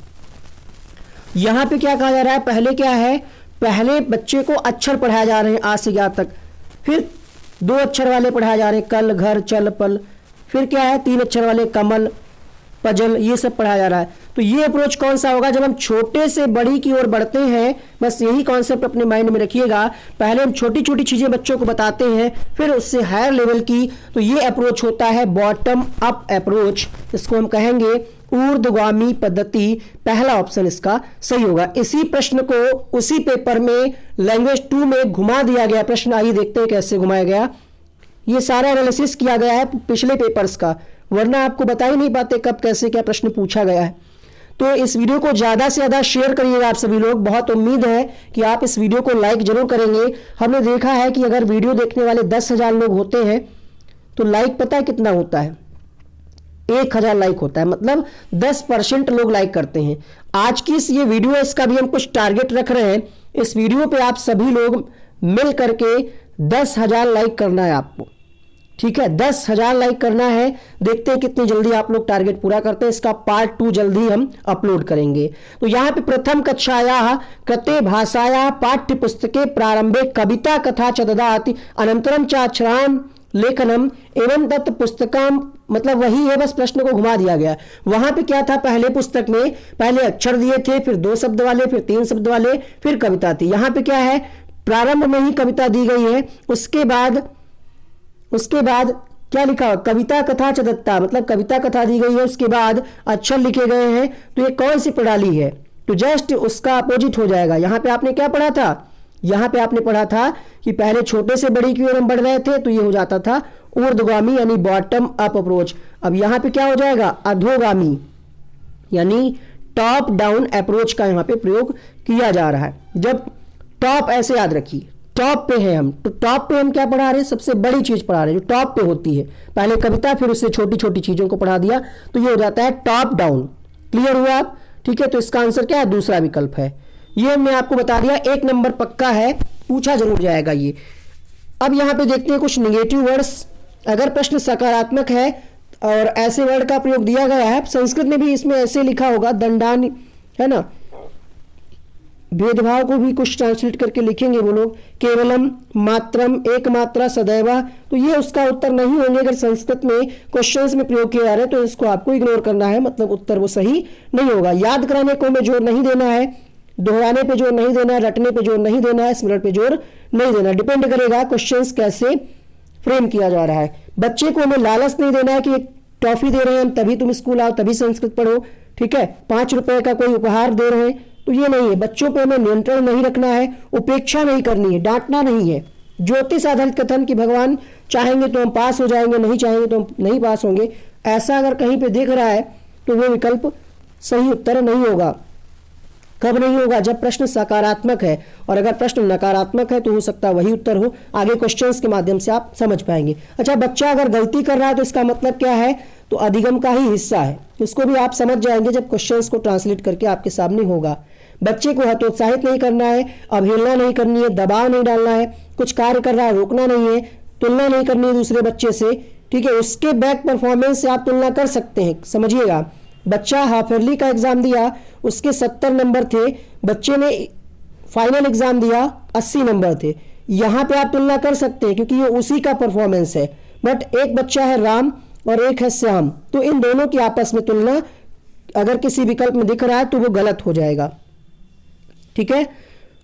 यहाँ पे क्या कहा जा रहा है, पहले क्या है, पहले बच्चे को अक्षर पढ़ाया जा रहे हैं आ से ज्ञा तक, फिर 2 अक्षर वाले पढ़ाए जा रहे हैं, कल घर चल पल, फिर क्या है 3 अक्षर वाले कमल पजल, ये सब पढ़ाया जा रहा है। तो ये अप्रोच कौन सा होगा, जब हम छोटे से बड़ी की ओर बढ़ते हैं। बस यही कॉन्सेप्ट अपने माइंड में रखिएगा, पहले हम छोटी छोटी चीजें बच्चों को बताते हैं, फिर उससे हायर लेवल की। तो ये अप्रोच होता है बॉटम अप अप्रोच, इसको हम कहेंगे ऊर्ध्वगामी पद्धति। पहला ऑप्शन इसका सही होगा। इसी प्रश्न को उसी पेपर में लैंग्वेज 2 में घुमा दिया गया प्रश्न, आइए देखते हैं कैसे घुमाया गया। ये सारा एनालिसिस किया गया है पिछले पेपर्स का, वरना आपको बता ही नहीं पाते कब कैसे क्या प्रश्न पूछा गया है। तो इस वीडियो को ज़्यादा से ज़्यादा शेयर करिएगा आप सभी लोग। बहुत उम्मीद है कि आप इस वीडियो को लाइक जरूर करेंगे। हमने देखा है कि अगर वीडियो देखने वाले 10,000 लोग होते हैं तो लाइक पता है कितना होता है, 1,000 लाइक होता है, मतलब 10% लोग लाइक करते हैं। आज की ये वीडियो है, इसका भी हम कुछ टारगेट रख रहे हैं। इस वीडियो पे आप सभी लोग मिल करके 10,000 लाइक करना है आपको, ठीक है, 10,000 लाइक करना है। देखते हैं कितनी जल्दी आप लोग टारगेट पूरा करते हैं। इसका पार्ट 2 जल्दी हम अपलोड करेंगे। तो यहाँ पे प्रथम कक्षाया कृते भाषाया पाठ्य पुस्तके प्रारंभे कविता कथा च ददाति अनंतरम च अक्षराम लेखनम एवं दत्त पुस्तकम, मतलब वही है, बस प्रश्न को घुमा दिया गया। वहां पे क्या था, पहले पुस्तक में पहले अक्षर दिए थे, फिर 2 शब्द वाले, फिर 3 शब्द वाले, फिर कविता थी। यहाँ पे क्या है, प्रारंभ में ही कविता दी गई है, उसके बाद क्या लिखा हुआ, कविता कथा च दत्ता, मतलब कविता कथा दी गई है, उसके बाद अक्षर लिखे गए हैं। तो ये कौन सी प्रणाली है, तो जस्ट उसका अपोजिट हो जाएगा। यहाँ पे आपने क्या पढ़ा था, यहाँ पे आपने पढ़ा था कि पहले छोटे से बड़ी की ओर हम बढ़ रहे थे तो ये हो जाता था ऊर्ध्वगामी यानी बॉटम अप अप्रोच। अब यहाँ पे क्या हो जाएगा, अधोगामी यानी टॉप डाउन अप्रोच का यहाँ पे प्रयोग किया जा रहा है। जब टॉप, ऐसे याद रखिए, टॉप पे है हम, तो टॉप पे हम क्या पढ़ा रहे हैं, सबसे बड़ी चीज पढ़ा रहे हैं जो टॉप पे होती है। पहले कविता फिर उससे छोटी छोटी चीजों को पढ़ा दिया, तो ये हो जाता है टॉप डाउन। क्लियर हुआ आप? ठीक है, तो इसका आंसर क्या है, दूसरा विकल्प है। ये मैं आपको बता दिया, 1 नंबर पक्का है, पूछा जरूर जाएगा ये। अब यहाँ पे देखते हैं कुछ निगेटिव वर्ड्स। अगर प्रश्न सकारात्मक है और ऐसे वर्ड का प्रयोग दिया गया है, संस्कृत में भी इसमें ऐसे लिखा होगा, दंडान, है ना, भेदभाव को भी कुछ ट्रांसलेट करके लिखेंगे वो लोग, केवलम, मात्रम, एक मात्रा, सदैवा, तो ये उसका उत्तर नहीं होंगे। अगर संस्कृत में क्वेश्चंस में प्रयोग किए जा रहे हैं तो इसको आपको इग्नोर करना है, मतलब उत्तर वो सही नहीं होगा। याद कराने को में जोर नहीं देना है, दोहराने पे जोर नहीं देना है, रटने पे जोर नहीं देना है, स्मरण पे जोर नहीं देना। डिपेंड करेगा क्वेश्चंस कैसे फ्रेम किया जा रहा है। बच्चे को हमें लालच नहीं देना है कि एक टॉफी दे रहे हैं हम तभी तुम स्कूल आओ, तभी संस्कृत पढ़ो, ठीक है, 5 रुपए का कोई उपहार दे रहे हैं, तो ये नहीं है। बच्चों पे हमें नियंत्रण नहीं रखना है, उपेक्षा नहीं करनी है, डांटना नहीं है। ज्योतिष आधारित कथन कि भगवान चाहेंगे तो हम पास हो जाएंगे, नहीं चाहेंगे तो हम नहीं पास होंगे, ऐसा अगर कहीं पे दिख रहा है तो वो विकल्प सही उत्तर नहीं होगा। कब नहीं होगा, जब प्रश्न सकारात्मक है, और अगर प्रश्न नकारात्मक है तो हो सकता है वही उत्तर हो। आगे क्वेश्चंस के माध्यम से आप समझ पाएंगे। अच्छा, बच्चा अगर गलती कर रहा है तो इसका मतलब क्या है, तो अधिगम का ही हिस्सा है, इसको भी आप समझ जाएंगे जब क्वेश्चंस को ट्रांसलेट करके आपके सामने होगा। बच्चे को हतोत्साहित नहीं करना है, अवहेलना नहीं करनी है, दबाव नहीं डालना है, कुछ कार्य कर रहा है रोकना नहीं है, तुलना नहीं करनी है दूसरे बच्चे से, ठीक है, उसके बैक परफॉर्मेंस से आप तुलना कर सकते हैं। समझिएगा, बच्चा हाफ ईयरली का एग्जाम दिया, उसके 70 नंबर थे, बच्चे ने फाइनल एग्जाम दिया 80 नंबर थे, यहाँ पे आप तुलना कर सकते हैं क्योंकि ये उसी का परफॉर्मेंस है। बट एक बच्चा है राम और एक है श्याम, तो इन दोनों की आपस में तुलना अगर किसी विकल्प में दिख रहा है तो वो गलत हो जाएगा। ठीक है,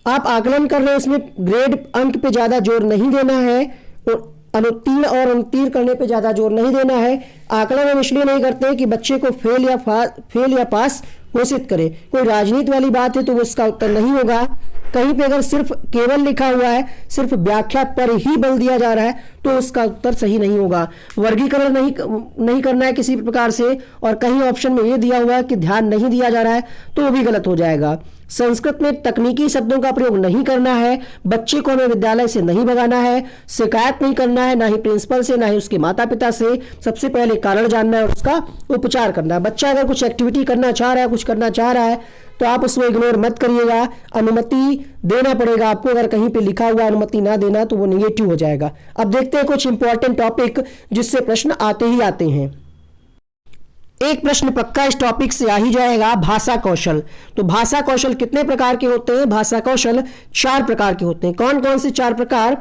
आप आकलन कर रहे हैं, उसमें ग्रेड अंक पे ज्यादा जोर नहीं देना है, और अनुत्तीर्ण और अनुत्तीर्ण करने पे ज्यादा जोर नहीं देना है। आकलन हम इसलिए नहीं करते हैं कि बच्चे को फेल या पास घोषित करें। कोई राजनीति वाली बात है तो वो उसका उत्तर नहीं होगा। कहीं पे अगर सिर्फ केवल लिखा हुआ है, सिर्फ व्याख्या पर ही बल दिया जा रहा है तो उसका उत्तर सही नहीं होगा। वर्गीकरण नहीं करना है किसी प्रकार से, और कहीं ऑप्शन में ये दिया हुआ है कि ध्यान नहीं दिया जा रहा है तो वो भी गलत हो जाएगा। संस्कृत में तकनीकी शब्दों का प्रयोग नहीं करना है, बच्चे को हमें विद्यालय से नहीं भगाना है, शिकायत नहीं करना है, ना ही प्रिंसिपल से ना ही उसके माता पिता से। सबसे पहले कारण जानना है और उसका उपचार करना है। बच्चा अगर कुछ एक्टिविटी करना चाह रहा है, कुछ करना चाह रहा है तो आप उसको इग्नोर मत करिएगा, अनुमति देना पड़ेगा आपको। अगर कहीं पे लिखा हुआ अनुमति ना देना तो वो निगेटिव हो जाएगा। अब देखते हैं कुछ इंपॉर्टेंट टॉपिक जिससे प्रश्न आते ही आते हैं। एक प्रश्न पक्का इस टॉपिक से आ ही जाएगा, भाषा कौशल। तो भाषा कौशल कितने प्रकार के होते हैं? भाषा कौशल 4 प्रकार के होते हैं। कौन कौन से 4 प्रकार?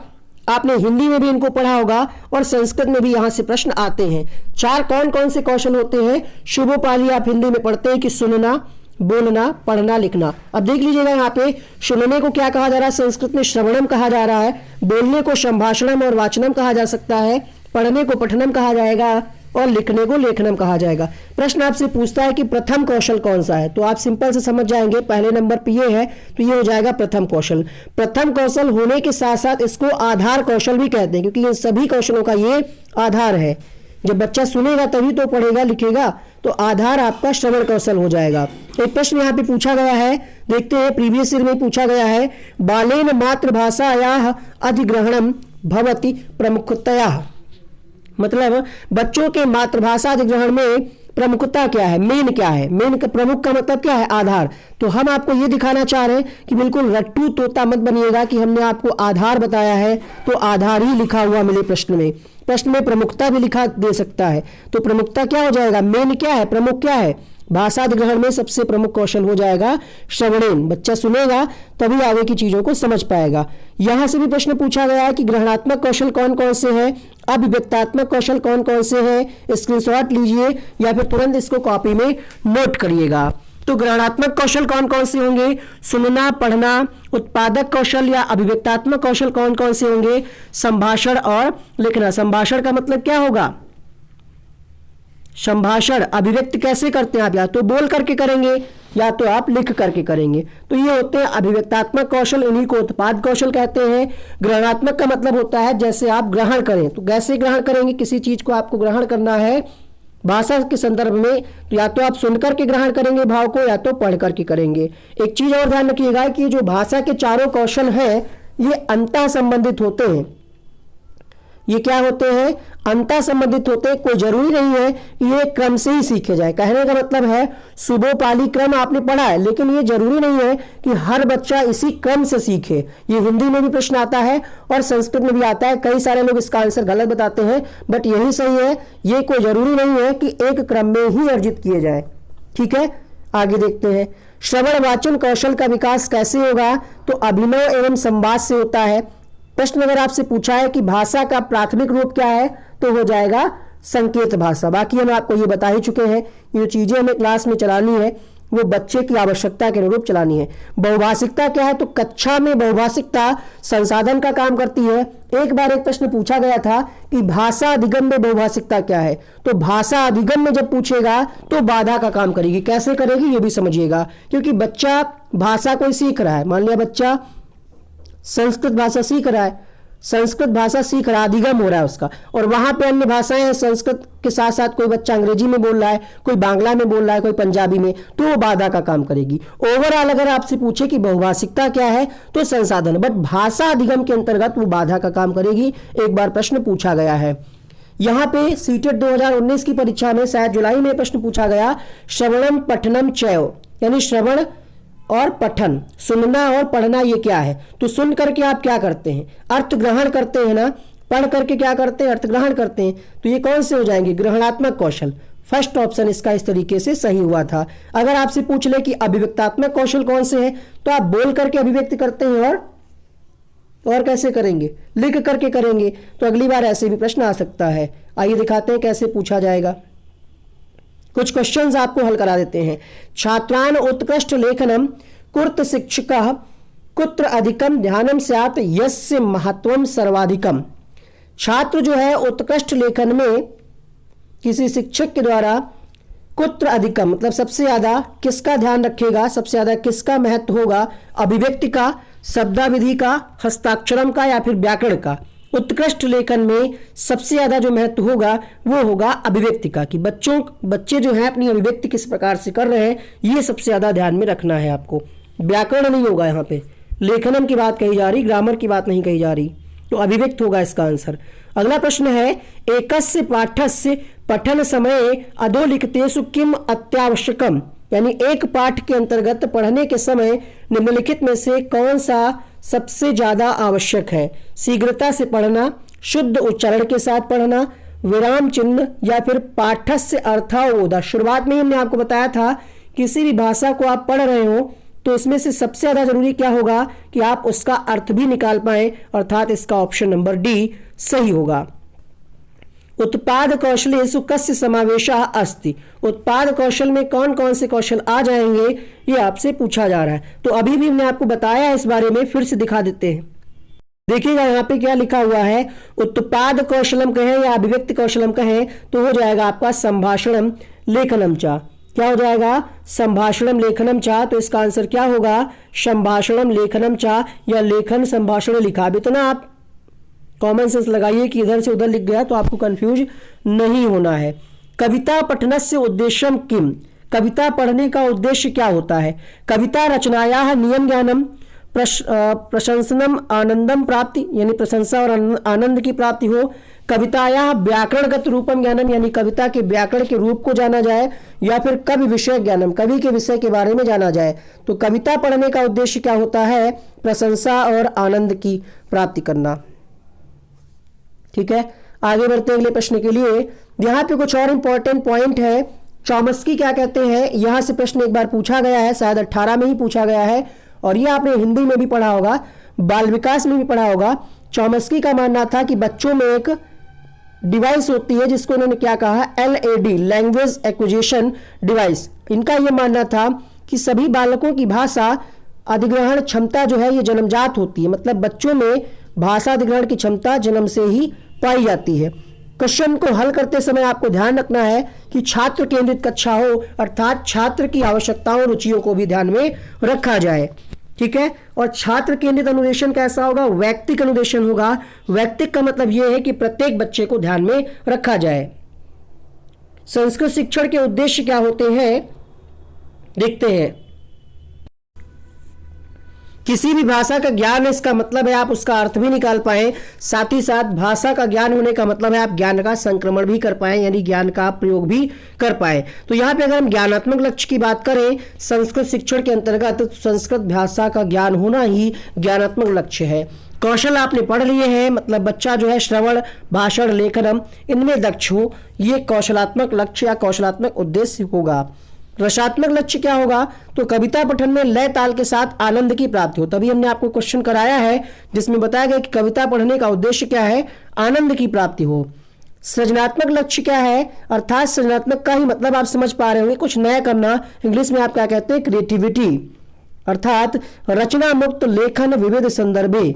आपने हिंदी में भी इनको पढ़ा होगा और संस्कृत में भी यहां से प्रश्न आते हैं। 4 कौन कौन से कौशल होते हैं? शुभोपाली आप हिंदी में पढ़ते हैं कि सुनना, बोलना, पढ़ना, लिखना। अब देख लीजिएगा यहाँ पे सुनने को क्या कहा जा रहा है? संस्कृत में श्रवणम कहा जा रहा है। बोलने को संभाषणम और वाचनम कहा जा सकता है। पढ़ने को पठनम कहा जाएगा और लिखने को लेखनम कहा जाएगा। प्रश्न आपसे पूछता है कि प्रथम कौशल कौन सा है, तो आप सिंपल से समझ जाएंगे पहले नंबर पे ये है तो ये हो जाएगा प्रथम कौशल। प्रथम कौशल होने के साथ साथ इसको आधार कौशल भी कहते हैं क्योंकि इन सभी कौशलों का ये आधार है। जब बच्चा सुनेगा तभी तो पढ़ेगा लिखेगा, तो आधार आपका श्रवण कौशल हो जाएगा। एक प्रश्न यहाँ पे पूछा गया है, देखते हैं, प्रीवियस ईयर में पूछा गया है, बालेन मातृभाषायाः अधिग्रहणम भवति प्रमुखतया। मतलब बच्चों के मातृभाषा अधिग्रहण में प्रमुखता क्या है, मेन क्या है? मेन का प्रमुख का मतलब क्या है? आधार। तो हम आपको ये दिखाना चाह रहे हैं कि बिल्कुल रट्टू तोता मत बनिएगा कि हमने आपको आधार बताया है तो आधार ही लिखा हुआ मिले प्रश्न में। प्रश्न में प्रमुखता भी लिखा दे सकता है, तो प्रमुखता क्या हो जाएगा? मेन क्या है, प्रमुख क्या है? भाषा अधिग्रहण में सबसे प्रमुख कौशल हो जाएगा श्रवणेन। बच्चा सुनेगा तभी आगे की चीजों को समझ पाएगा। यहां से भी प्रश्न पूछा गया है कि ग्रहणात्मक कौशल कौन कौन से हैं, अभिव्यक्तात्मक कौशल कौन कौन से हैं। स्क्रीनशॉट लीजिए या फिर तुरंत इसको कॉपी में नोट करिएगा। तो ग्रहणात्मक कौशल कौन कौन से होंगे? सुनना, पढ़ना। उत्पादक कौशल या अभिव्यक्तात्मक कौशल कौन कौन से होंगे? संभाषण और लिखना। संभाषण का मतलब क्या होगा? संभाषण अभिव्यक्त कैसे करते हैं आप? या तो बोल करके करेंगे, या तो आप लिख करके करेंगे। तो ये होते हैं अभिव्यक्तात्मक कौशल, इन्हीं को उत्पाद कौशल कहते हैं। ग्रहणात्मक का मतलब होता है जैसे आप ग्रहण करें, तो कैसे ग्रहण करेंगे, किसी चीज को आपको ग्रहण करना है भाषा के संदर्भ में, तो या तो आप सुनकर के ग्रहण करेंगे भाव को, या तो पढ़ करके करेंगे। एक चीज और ध्यान रखिएगा कि जो भाषा के चारों कौशल हैं ये अंतः संबंधित होते हैं। ये क्या होते हैं, अंतः संबंधित होते हैं। कोई जरूरी नहीं है कि ये क्रम से ही सीखे जाए। कहने का मतलब है सुबोपाली क्रम आपने पढ़ा है, लेकिन ये जरूरी नहीं है कि हर बच्चा इसी क्रम से सीखे। ये हिंदी में भी प्रश्न आता है और संस्कृत में भी आता है। कई सारे लोग इसका आंसर गलत बताते हैं, बट यही सही है। ये कोई जरूरी नहीं है कि एक क्रम में ही अर्जित किए जाए। ठीक है, आगे देखते हैं। श्रवण वाचन कौशल का विकास कैसे होगा, तो अभिनव एवं संवाद से होता है। प्रश्न अगर आपसे पूछा है कि भाषा का प्राथमिक रूप क्या है, तो हो जाएगा संकेत भाषा। बाकी हम आपको ये बता ही चुके हैं, ये जो चीजें हमें क्लास में चलानी है वो बच्चे की आवश्यकता के अनुरूप चलानी है। बहुभाषिकता क्या है, तो कक्षा में बहुभाषिकता संसाधन का काम करती है। एक बार एक प्रश्न पूछा गया था कि भाषा अधिगम में बहुभाषिकता क्या है, तो भाषा अधिगम में जब पूछेगा तो बाधा का काम करेगी। कैसे करेगी ये भी समझिएगा, क्योंकि बच्चा भाषा को सीख रहा है। मान लिया बच्चा संस्कृत भाषा सीख रहा है, संस्कृत भाषा सीख रहा है, अधिगम हो रहा है उसका, और वहां पे अन्य भाषाएं हैं संस्कृत के साथ साथ। कोई बच्चा अंग्रेजी में बोल रहा है, कोई बांग्ला में बोल रहा है, कोई पंजाबी में, तो वो बाधा का काम करेगी। ओवरऑल अगर आपसे पूछे कि बहुभाषिकता क्या है, तो संसाधन, बट भाषा अधिगम के अंतर्गत वो बाधा का काम करेगी। एक बार प्रश्न पूछा गया है। यहाँ पे सीटेट 2019 की परीक्षा में शायद जुलाई में प्रश्न पूछा गया, श्रवणम पठनम चैव, यानी श्रवण और पठन, सुनना और पढ़ना, ये क्या है। तो सुन करके आप क्या करते हैं, अर्थ ग्रहण करते हैं ना, पढ़ करके क्या करते हैं, अर्थ ग्रहण करते हैं। तो ये कौन से हो जाएंगे, ग्रहणात्मक कौशल। फर्स्ट ऑप्शन इसका इस तरीके से सही हुआ था। अगर आपसे पूछ ले कि अभिव्यक्तात्मक कौशल कौन से हैं, तो आप बोल करके अभिव्यक्त करते हैं और कैसे करेंगे, लिख करके करेंगे। तो अगली बार ऐसे भी प्रश्न आ सकता है। आइए दिखाते हैं कैसे पूछा जाएगा। कुछ क्वेश्चंस आपको हल करा देते हैं। छात्रान उत्कृष्ट लेखनम कुर्त शिक्षका कुत्र अधिकम ध्यानम स्यात् यस्य महत्वम सर्वाधिकम। छात्र जो है उत्कृष्ट लेखन में किसी शिक्षक के द्वारा कुत्र अधिकम मतलब सबसे ज्यादा किसका ध्यान रखेगा, सबसे ज्यादा किसका महत्व होगा, अभिव्यक्ति का, शब्दाविधि का, हस्ताक्षरम का, या फिर व्याकरण का। उत्कृष्ट लेखन में सबसे ज्यादा जो महत्व होगा वो होगा अभिव्यक्ति का, कि बच्चे जो हैं अपनी अभिव्यक्ति किस प्रकार से कर रहे हैं, ये सबसे ज्यादा ध्यान में रखना है आपको। व्याकरण नहीं होगा यहाँ पे, लेखनम की बात कही जा रही, ग्रामर की बात नहीं कही जा रही, तो अभिव्यक्त होगा इसका आंसर। अगला प्रश्न है, एकस्य पाठस्य पठन समय अधोलिखितेषु किम अत्यावश्यकम, यानी एक पाठ के अंतर्गत पढ़ने के समय निम्नलिखित में से कौन सा सबसे ज्यादा आवश्यक है। शीघ्रता से पढ़ना, शुद्ध उच्चारण के साथ पढ़ना, विराम चिन्ह, या फिर पाठस्य अर्थावबोध। शुरुआत में ही हमने आपको बताया था किसी भी भाषा को आप पढ़ रहे हो तो उसमें से सबसे ज्यादा जरूरी क्या होगा कि आप उसका अर्थ भी निकाल पाए, अर्थात इसका ऑप्शन नंबर डी सही होगा। उत्पाद कौशलेषु कस्य समावेशः अस्ति, उत्पाद कौशल में कौन कौन से कौशल आ जाएंगे ये आपसे पूछा जा रहा है। तो अभी भी हमने आपको बताया इस बारे में, फिर से दिखा देते हैं। देखिएगा यहाँ पे क्या लिखा हुआ है, उत्पाद कौशलम कहें या अभिव्यक्ति कौशलम कहें तो हो जाएगा आपका संभाषणम लेखनम चा। क्या हो जाएगा, संभाषणम लेखनम चा। तो इसका आंसर क्या होगा, संभाषणम लेखनम चा, या लेखन संभाषण लिखा। अब इतना आप कॉमन सेंस लगाइए कि इधर से उधर लिख गया तो आपको कंफ्यूज नहीं होना है। कविता पठनस्य उद्देश्यम किम, कविता पढ़ने का उद्देश्य क्या होता है। कविता रचनायाः नियम ज्ञानम प्रशंसनम आनंदम प्राप्ति, यानी प्रशंसा और आनंद की प्राप्ति हो। कवितायाः व्याकरणगत रूपम ज्ञानम, यानी कविता के व्याकरण के रूप को जाना जाए, या फिर कवि विषय ज्ञानम, कवि के विषय के बारे में जाना जाए। तो कविता पढ़ने का उद्देश्य क्या होता है, प्रशंसा और आनंद की प्राप्ति करना। ठीक है, आगे बढ़ते हैं अगले प्रश्न के लिए। यहाँ पे कुछ और इंपॉर्टेंट पॉइंट है। चॉम्स्की क्या कहते हैं, यहाँ से प्रश्न एक बार पूछा गया है, शायद 18 में ही पूछा गया है, और ये आपने हिंदी में भी पढ़ा होगा, बाल विकास में भी पढ़ा होगा। चॉम्स्की का मानना था कि बच्चों में एक डिवाइस होती है जिसको उन्होंने क्या कहा, LAD, लैंग्वेज एक्विजिशन डिवाइस। इनका यह मानना था कि सभी बालकों की भाषा अधिग्रहण क्षमता जो है ये जन्मजात होती है, मतलब बच्चों में भाषा अधिग्रहण की क्षमता जन्म से ही पाई जाती है। क्वेश्चन को हल करते समय आपको ध्यान रखना है कि छात्र केंद्रित कक्षा हो, अर्थात छात्र की आवश्यकताओं रुचियों को भी ध्यान में रखा जाए। ठीक है, और छात्र केंद्रित अनुदेशन कैसा होगा? वैयक्तिक अनुदेशन होगा। वैयक्तिक का मतलब यह है कि प्रत्येक बच्चे को ध्यान में रखा जाए। संस्कृत शिक्षण के उद्देश्य क्या होते हैं, देखते हैं। किसी भी भाषा का ज्ञान है, इसका मतलब है आप उसका अर्थ भी निकाल पाए, साथ ही साथ भाषा का ज्ञान होने का मतलब है आप ज्ञान का संक्रमण भी कर पाए, यानी ज्ञान का प्रयोग भी कर पाए। तो यहाँ पे अगर हम ज्ञानात्मक लक्ष्य की बात करें संस्कृत शिक्षण के अंतर्गत, तो संस्कृत भाषा का ज्ञान होना ही ज्ञानात्मक लक्ष्य है। कौशल आपने पढ़ लिए हैं, मतलब बच्चा जो है श्रवण, भाषण, लेखन इनमें दक्ष हो, ये कौशलात्मक लक्ष्य या कौशलात्मक उद्देश्य होगा। रसात्मक लक्ष्य क्या होगा? तो कविता पठन में लय ताल के साथ आनंद की प्राप्ति हो। तभी हमने आपको क्वेश्चन कराया है जिसमें बताया गया कि कविता पढ़ने का उद्देश्य क्या है? आनंद की प्राप्ति हो। सृजनात्मक लक्ष्य क्या है? अर्थात सृजनात्मक का ही मतलब आप समझ पा रहे होंगे, कुछ नया करना। इंग्लिश में आप क्या कहते हैं? क्रिएटिविटी, अर्थात रचना मुक्त लेखन विविध संदर्भे,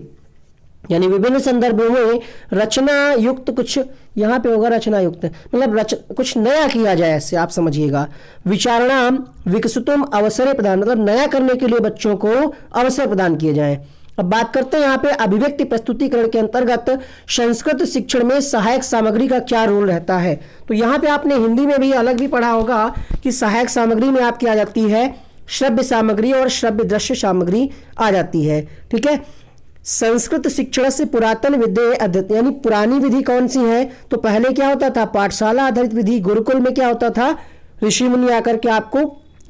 यानी विभिन्न संदर्भों में रचना युक्त, कुछ यहाँ पे होगा रचना युक्त, मतलब कुछ नया किया जाए, ऐसे आप समझिएगा। विचारणाम विकसितुम अवसर प्रदान, मतलब नया करने के लिए बच्चों को अवसर प्रदान किए जाएं। अब बात करते हैं यहाँ पे अभिव्यक्ति प्रस्तुतिकरण के अंतर्गत संस्कृत शिक्षण में सहायक सामग्री का क्या रोल रहता है। तो यहाँ पे आपने हिंदी में भी अलग भी पढ़ा होगा कि सहायक सामग्री में आपकी आ जाती है श्रव्य सामग्री और श्रव्य दृश्य सामग्री आ जाती है। ठीक है, संस्कृत शिक्षण से पुरातन विद्या, यानी पुरानी विधि कौन सी है? तो पहले क्या होता था? पाठशाला आधारित विधि। गुरुकुल में क्या होता था? ऋषि मुनि आकर के आपको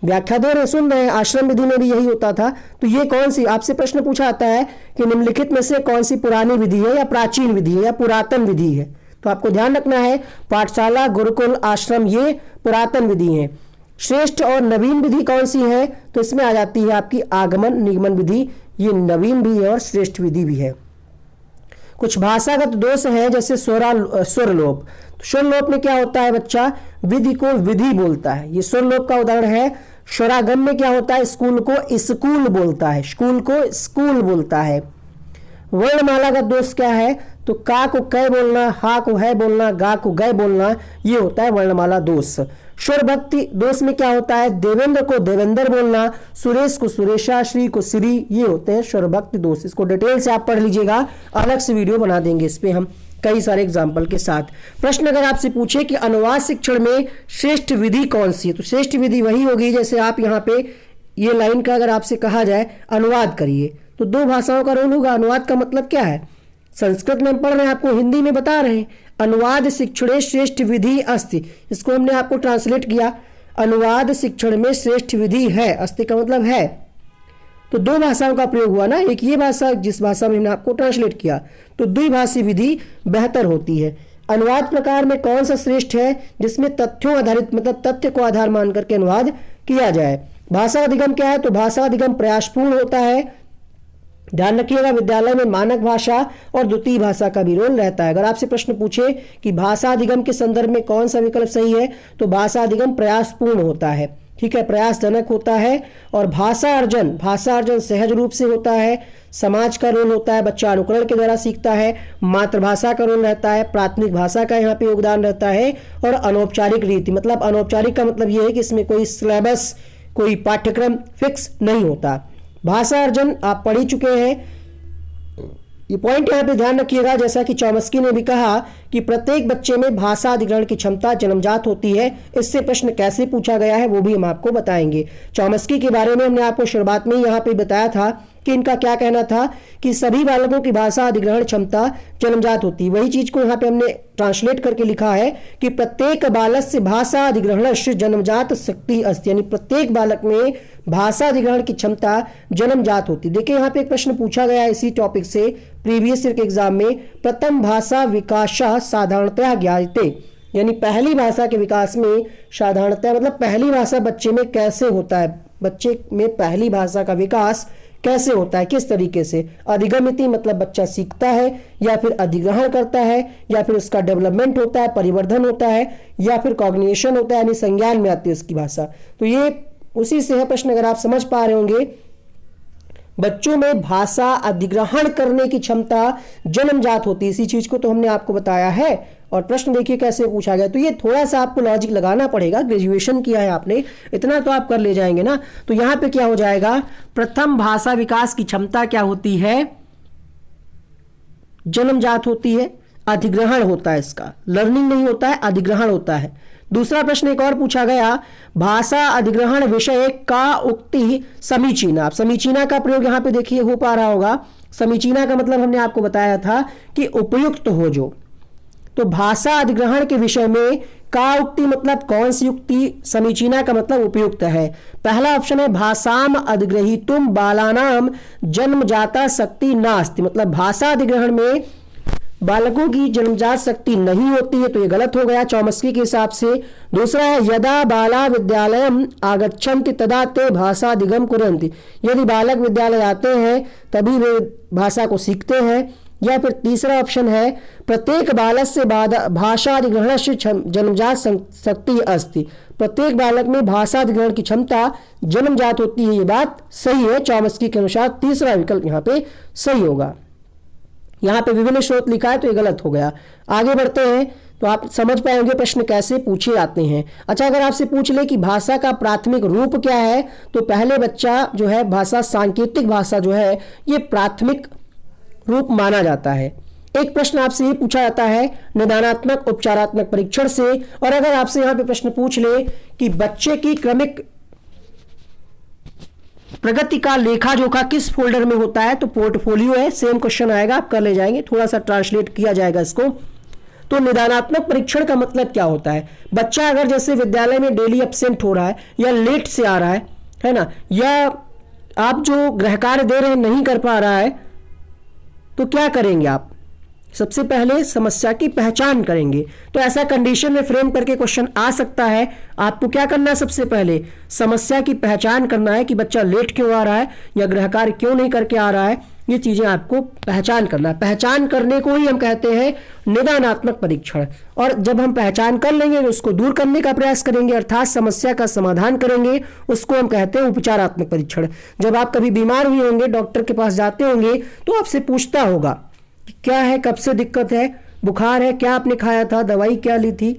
व्याख्या दे रहे, सुन रहे हैं। आश्रम विधि में भी यही होता था। तो ये कौन सी, आपसे प्रश्न पूछा आता है कि निम्नलिखित में से कौन सी पुरानी विधि है या प्राचीन विधि है या पुरातन विधि है? तो आपको ध्यान रखना है पाठशाला, गुरुकुल, आश्रम ये पुरातन विधि है। श्रेष्ठ और नवीन विधि कौन सी है? तो इसमें आ जाती है आपकी आगमन निगमन विधि, ये नवीन भी है और श्रेष्ठ विधि भी है। कुछ भाषागत दोष है जैसे स्वरलोप। स्वरलोप में क्या होता है? बच्चा विधि को विधि बोलता है, ये स्वरलोप का उदाहरण है। स्वरागम में क्या होता है? स्कूल को स्कूल बोलता है, स्कूल को स्कूल बोलता है। वर्णमाला का दोष क्या है? तो का को कै बोलना, हा को है बोलना, गा को गय बोलना, ये होता है वर्णमाला दोष। स्वर भक्ति दोष में क्या होता है? देवेंद्र को देवेंद्र बोलना, सुरेश को सुरेशा, श्री को श्री, ये होते हैं स्वर भक्ति दोष। इसको डिटेल से आप पढ़ लीजिएगा, अलग से वीडियो बना देंगे इस पे हम कई सारे एग्जाम्पल के साथ। प्रश्न अगर आपसे पूछे कि अनुवाद शिक्षण में श्रेष्ठ विधि कौन सी है, तो श्रेष्ठ विधि वही होगी जैसे आप यहाँ पे ये लाइन का अगर आपसे कहा जाए अनुवाद करिए, तो दो भाषाओं का रोल होगा। अनुवाद का मतलब क्या है? संस्कृत में हम पढ़ रहे हैं, आपको हिंदी में बता रहे हैं। अनुवाद शिक्षणे श्रेष्ठ विधि अस्ति, इसको हमने आपको ट्रांसलेट किया। अनुवाद शिक्षण में श्रेष्ठ विधि है, अस्ति का मतलब है। तो दो भाषाओं का प्रयोग हुआ ना, एक ये भाषा जिस भाषा में हमने आपको ट्रांसलेट किया, तो द्विभाषी विधि बेहतर होती है। अनुवाद प्रकार में कौन सा श्रेष्ठ है? जिसमें तथ्यों आधारित, मतलब तथ्य को आधार मान करके अनुवाद किया जाए। भाषा अधिगम क्या है? तो भाषा अधिगम प्रयासपूर्ण होता है। ध्यान रखिएगा विद्यालय में मानक भाषा और द्वितीय भाषा का भी रोल रहता है। अगर आपसे प्रश्न पूछे कि भाषा अधिगम के संदर्भ में कौन सा विकल्प सही है, तो भाषा अधिगम प्रयासपूर्ण होता है। ठीक है, प्रयासजनक होता है। और भाषा अर्जन सहज रूप से होता है। समाज का रोल होता है, बच्चा अनुकरण के द्वारा सीखता है। मातृभाषा का रोल रहता है, प्राथमिक भाषा का यहाँ पे योगदान रहता है। और अनौपचारिक रीति, मतलब अनौपचारिक का मतलब ये है कि इसमें कोई सिलेबस, कोई पाठ्यक्रम फिक्स नहीं होता। भाषा अर्जन आप पढ़ ही चुके हैं, ये पॉइंट यहाँ पे ध्यान रखिएगा। जैसा कि चॉम्स्की ने भी कहा कि प्रत्येक बच्चे में भाषा अधिग्रहण की क्षमता जन्मजात होती है। इससे प्रश्न कैसे पूछा गया है वो भी हम आपको बताएंगे। चॉम्स्की के बारे में हमने आपको शुरुआत में यहाँ पे बताया था कि इनका क्या कहना था कि सभी बालकों की भाषा अधिग्रहण क्षमता जन्मजात होती है। वही चीज को यहाँ पे हमने ट्रांसलेट करके लिखा है कि प्रत्येक बालक से भाषा अधिग्रहण जन्मजात शक्ति अस्ति, यानी प्रत्येक बालक में भाषा अधिग्रहण की क्षमता जन्मजात होती। देखिए यहाँ पे एक प्रश्न पूछा गया इसी टॉपिक से प्रीवियस ईयर के एग्जाम में, प्रथम भाषा विकास साधारणतया ज्ञायते, यानी पहली भाषा के विकास में साधारणतया मतलब पहली भाषा बच्चे में कैसे होता है, बच्चे में पहली भाषा का विकास कैसे होता है, किस तरीके से। अधिगमिति मतलब बच्चा सीखता है या फिर अधिग्रहण करता है या फिर उसका डेवलपमेंट होता है, परिवर्धन होता है, या फिर कॉग्निशन होता है, यानी संज्ञान में आती है उसकी भाषा। तो ये उसी से है प्रश्न, अगर आप समझ पा रहे होंगे बच्चों में भाषा अधिग्रहण करने की क्षमता जन्मजात होती है। इसी चीज को तो हमने आपको बताया है। और प्रश्न देखिए कैसे पूछा गया, तो ये थोड़ा सा आपको लॉजिक लगाना पड़ेगा। ग्रेजुएशन किया है आपने, इतना तो आप कर ले जाएंगे ना। तो यहां पे क्या हो जाएगा, प्रथम भाषा विकास की क्षमता क्या होती है, जन्मजात होती है। अधिग्रहण होता है, इसका लर्निंग नहीं होता है, अधिग्रहण होता है। दूसरा प्रश्न एक और पूछा गया, भाषा अधिग्रहण विषय का उक्ति समीचीना। आप समीचीना का प्रयोग यहां पे देखिए हो पा रहा होगा। समीचीना का मतलब हमने आपको बताया था कि उपयुक्त हो जो। तो भाषा अधिग्रहण के विषय में का उक्ति मतलब कौन सी युक्ति, समीचीना का मतलब उपयुक्त है। पहला ऑप्शन है भाषाम अधिग्रहीतुम बालानाम जन्मजाता शक्ति नास्ति, मतलब भाषा अधिग्रहण में बालकों की जन्मजात शक्ति नहीं होती है, तो ये गलत हो गया चौमस्की के हिसाब से। दूसरा है यदा बाला विद्यालयम आगच्छन्ति तदा ते भाषा अधिगम कुर्वन्ति, यदि बालक विद्यालय आते हैं तभी वे भाषा को सीखते हैं। या फिर तीसरा ऑप्शन है प्रत्येक बालक से भाषा अधिग्रहण से जन्मजात शक्ति अस्ति, प्रत्येक बालक में भाषा अधिग्रहण की क्षमता जन्मजात होती है। ये बात सही है चौमस्की के अनुसार, तीसरा विकल्प यहाँ पे सही होगा। यहाँ पे विभिन्न स्रोत लिखा है तो ये गलत हो गया। आगे बढ़ते हैं तो आप समझ पाएंगे प्रश्न कैसे पूछे जाते हैं। अच्छा, अगर आपसे पूछ ले कि भाषा का प्राथमिक रूप क्या है, तो पहले बच्चा जो है भाषा, सांकेतिक भाषा जो है ये प्राथमिक रूप माना जाता है। एक प्रश्न आपसे ये पूछा जाता है निदानात्मक उपचारात्मक परीक्षण से। और अगर आपसे यहाँ पे प्रश्न पूछ ले कि बच्चे की क्रमिक प्रगति का लेखा जोखा किस फोल्डर में होता है, तो पोर्टफोलियो है। सेम क्वेश्चन आएगा, आप कर ले जाएंगे, थोड़ा सा ट्रांसलेट किया जाएगा इसको। तो निदानात्मक परीक्षण का मतलब क्या होता है, बच्चा अगर जैसे विद्यालय में डेली एब्सेंट हो रहा है या लेट से आ रहा है ना, या आप जो गृह कार्य दे रहे हैं नहीं कर पा रहा है, तो क्या करेंगे आप, सबसे पहले समस्या की पहचान करेंगे। तो ऐसा कंडीशन में फ्रेम करके क्वेश्चन आ सकता है। आपको क्या करना है, सबसे पहले समस्या की पहचान करना है कि बच्चा लेट क्यों आ रहा है या गृह कार्य क्यों नहीं करके आ रहा है, ये चीजें आपको पहचान करना है। पहचान करने को ही हम कहते हैं निदानात्मक परीक्षण। और जब हम पहचान कर लेंगे तो उसको दूर करने का प्रयास करेंगे, अर्थात समस्या का समाधान करेंगे, उसको हम कहते हैं उपचारात्मक परीक्षण। जब आप कभी बीमार हुए होंगे, डॉक्टर के पास जाते होंगे, तो आपसे पूछता होगा क्या है, कब से दिक्कत है, बुखार है, क्या आपने खाया था, दवाई क्या ली थी।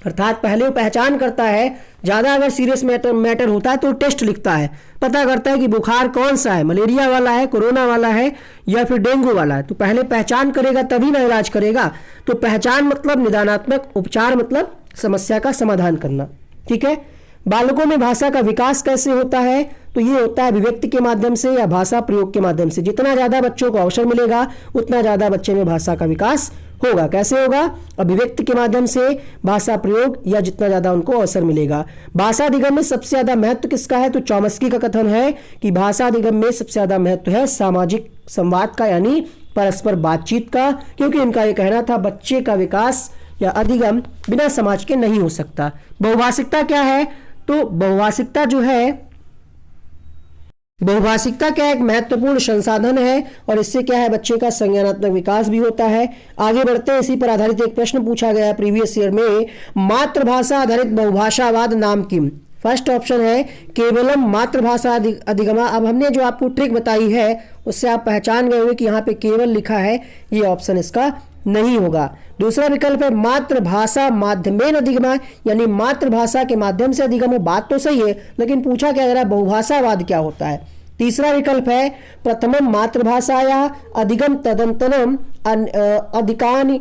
अर्थात पहले वो पहचान करता है। ज्यादा अगर सीरियस मैटर होता है तो टेस्ट लिखता है, पता करता है कि बुखार कौन सा है, मलेरिया वाला है, कोरोना वाला है या फिर डेंगू वाला है। तो पहले पहचान करेगा तभी ना इलाज करेगा। तो पहचान मतलब निदानात्मक, उपचार मतलब समस्या का समाधान करना। ठीक है। बालकों में भाषा का विकास कैसे होता है, तो ये होता है अभिव्यक्ति के माध्यम से या भाषा प्रयोग के माध्यम से। जितना ज्यादा बच्चों को अवसर मिलेगा उतना ज्यादा बच्चे में भाषा का विकास होगा। कैसे होगा, अभिव्यक्ति के माध्यम से, भाषा प्रयोग, या जितना ज्यादा उनको अवसर मिलेगा। भाषा अधिगम में सबसे ज्यादा महत्व किसका है, तो चौमस्की का कथन है कि भाषा अधिगम में सबसे ज्यादा महत्व है सामाजिक संवाद का, यानी परस्पर बातचीत का। क्योंकि इनका यह कहना था बच्चे का विकास या अधिगम बिना समाज के नहीं हो सकता। बहुभाषिकता क्या है, तो बहुभाषिकता जो है, बहुभाषिकता क्या एक महत्वपूर्ण संसाधन है और इससे क्या है बच्चे का संज्ञानात्मक विकास भी होता है। आगे बढ़ते हैं, इसी पर आधारित एक प्रश्न पूछा गया है प्रीवियस ईयर में, मातृभाषा आधारित बहुभाषावाद नाम किम। फर्स्ट ऑप्शन है केवलम मातृभाषा अधिगमा। अब हमने जो आपको ट्रिक बताई है उससे आप पहचान गए होंगे कि यहाँ पे केवल लिखा है, ये ऑप्शन इसका नहीं होगा। दूसरा विकल्प है मातृभाषा माध्यमेन अधिगमा, यानी मातृभाषा के माध्यम से अधिगम हो। बात तो सही है, लेकिन पूछा क्या जा रहा है, बहुभाषावाद क्या होता है। तीसरा विकल्प है प्रथमम मातृभाषाया अधिगम तदंतरम अधिकानि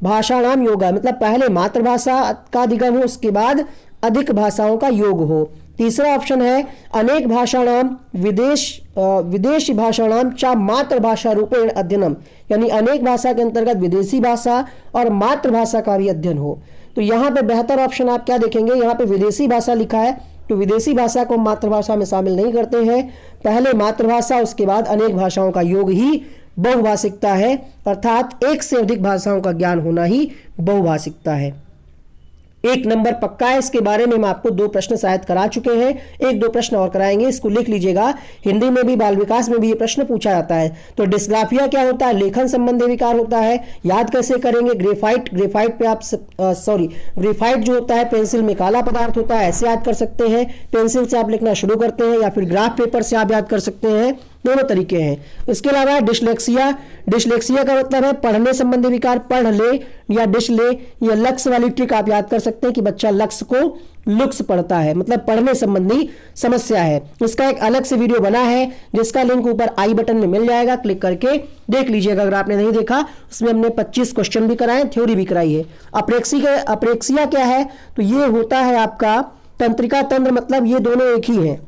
भाषाणाम योगा, मतलब पहले मातृभाषा का अधिगम हो उसके बाद अधिक भाषाओं का योग हो। तीसरा ऑप्शन है अनेक भाषाणाम विदेशी भाषाणाम चा मातृभाषा रूपेण अध्ययनम, यानी अनेक भाषा के अंतर्गत विदेशी भाषा और मातृभाषा का भी अध्ययन हो। तो यहाँ पे बेहतर ऑप्शन आप क्या देखेंगे, यहाँ पे विदेशी भाषा लिखा है, तो विदेशी भाषा को मातृभाषा में शामिल नहीं करते हैं। पहले मातृभाषा उसके बाद अनेक भाषाओं का योग ही बहुभाषिकता है, अर्थात एक से अधिक भाषाओं का ज्ञान होना ही बहुभाषिकता है। एक नंबर पक्का है। इसके बारे में हम आपको 2 प्रश्न शायद करा चुके हैं, 1-2 प्रश्न और कराएंगे, इसको लिख लीजिएगा। हिंदी में भी बाल विकास में भी ये प्रश्न पूछा जाता है। तो डिस्ग्राफिया क्या होता है, लेखन संबंधी विकार होता है। याद कैसे करेंगे, ग्रेफाइट पे आप ग्रेफाइट जो होता है पेंसिल में काला पदार्थ होता है, ऐसे याद कर सकते हैं। पेंसिल से आप लिखना शुरू करते हैं या फिर ग्राफ पेपर से आप याद कर सकते हैं। दोनों तरीके हैं। इसके अलावा डिसलेक्सिया, डिसलेक्सिया का मतलब है पढ़ने संबंधी विकार, पढ़ ले या डिस ले। या लक्स वाली ट्रिक आप याद कर सकते हैं कि बच्चा लक्स को लुक्स पढ़ता है, मतलब पढ़ने संबंधी समस्या है। इसका एक अलग से वीडियो बना है जिसका लिंक ऊपर आई बटन में मिल जाएगा, क्लिक करके देख लीजिएगा अगर आपने नहीं देखा। उसमें हमने 25 क्वेश्चन भी कराए, थ्योरी भी कराई है। अप्रेक्सिया क्या है, तो ये होता है आपका तंत्रिका तंत्र, मतलब ये दोनों एक ही हैं।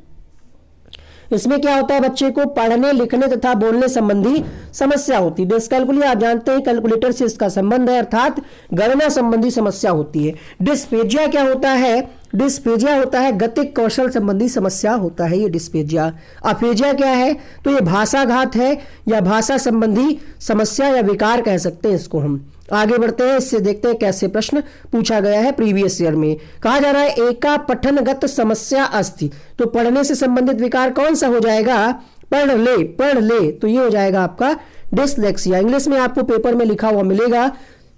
इसमें क्या होता है, बच्चे को पढ़ने लिखने तथा बोलने संबंधी समस्या होती है। डिस्कैलकुलिया आप जानते हैं कैलकुलेटर से इसका संबंध है, अर्थात गणना संबंधी समस्या होती है। डिस्पेजिया क्या होता है, डिस्पेजिया होता है गतिक कौशल संबंधी समस्या होता है ये डिस्पेजिया। अफेजिया क्या है, तो ये भाषाघात है या भाषा संबंधी समस्या या विकार कह सकते हैं इसको हम। आगे बढ़ते हैं, इससे देखते हैं कैसे प्रश्न पूछा गया है प्रीवियस ईयर में। कहा जा रहा है एका पठनगत समस्या अस्ति, तो पढ़ने से संबंधित विकार कौन सा हो जाएगा, पढ़ ले, तो ये हो जाएगा आपका डिसलेक्सिया। इंग्लिश में आपको पेपर में लिखा हुआ मिलेगा,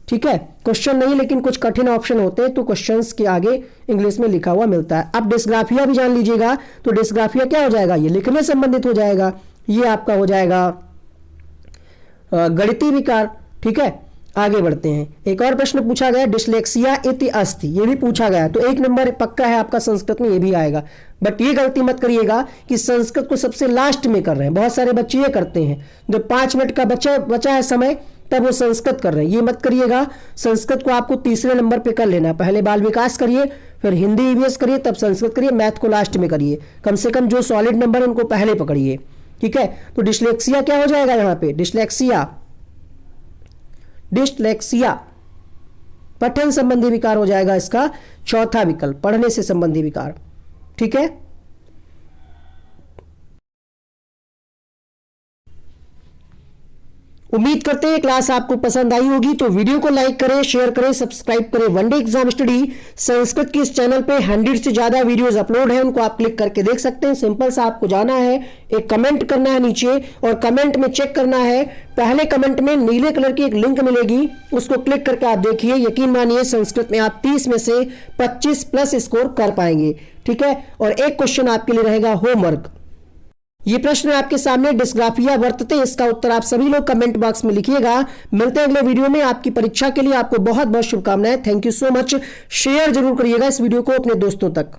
ठीक है, क्वेश्चन नहीं लेकिन कुछ कठिन ऑप्शन होते हैं तो क्वेश्चंस के आगे इंग्लिश में लिखा हुआ मिलता है। अब डिस्ग्राफिया भी जान लीजिएगा, तो डिस्ग्राफिया क्या हो जाएगा, ये लिखने संबंधित हो जाएगा, ये आपका हो जाएगा गणितीय विकार, ठीक है। आगे बढ़ते हैं, एक और प्रश्न पूछा गया डिसलेक्सिया इति अस्ति, ये भी पूछा गया, तो 1 नंबर पक्का है आपका संस्कृत में, ये भी आएगा। बट ये गलती मत करिएगा कि संस्कृत को सबसे लास्ट में कर रहे हैं, बहुत सारे बच्चे ये करते हैं, जब 5 मिनट का बचा है समय तब वो संस्कृत कर रहे हैं, ये मत करिएगा। संस्कृत को आपको तीसरे नंबर पे कर लेना, पहले बाल विकास करिए, फिर हिंदी ईवीएस करिए, तब संस्कृत करिए, मैथ को लास्ट में करिए। कम से कम जो सॉलिड नंबर है उनको पहले पकड़िए, ठीक है। तो डिसलेक्सिया क्या हो जाएगा यहाँ पे, डिसलेक्सिया पठन संबंधी विकार हो जाएगा इसका चौथा विकल्प, पढ़ने से संबंधी विकार, ठीक है। उम्मीद करते हैं क्लास आपको पसंद आई होगी, तो वीडियो को लाइक करें, शेयर करें, सब्सक्राइब करें। वनडे एग्जाम स्टडी संस्कृत की इस चैनल पे 100 से ज्यादा वीडियोस अपलोड हैं, उनको आप क्लिक करके देख सकते हैं। सिंपल सा आपको जाना है, एक कमेंट करना है नीचे, और कमेंट में चेक करना है, पहले कमेंट में नीले कलर की एक लिंक मिलेगी, उसको क्लिक करके आप देखिए। यकीन मानिए संस्कृत में आप 30 में से 25 प्लस स्कोर कर पाएंगे, ठीक है। और एक क्वेश्चन आपके लिए रहेगा होमवर्क, ये प्रश्न आपके सामने डिस्ग्राफिया वर्तते, इसका उत्तर आप सभी लोग कमेंट बॉक्स में लिखिएगा। मिलते हैं अगले वीडियो में, आपकी परीक्षा के लिए आपको बहुत बहुत शुभकामनाएं। Thank you so much. Share जरूर करिएगा इस वीडियो को अपने दोस्तों तक।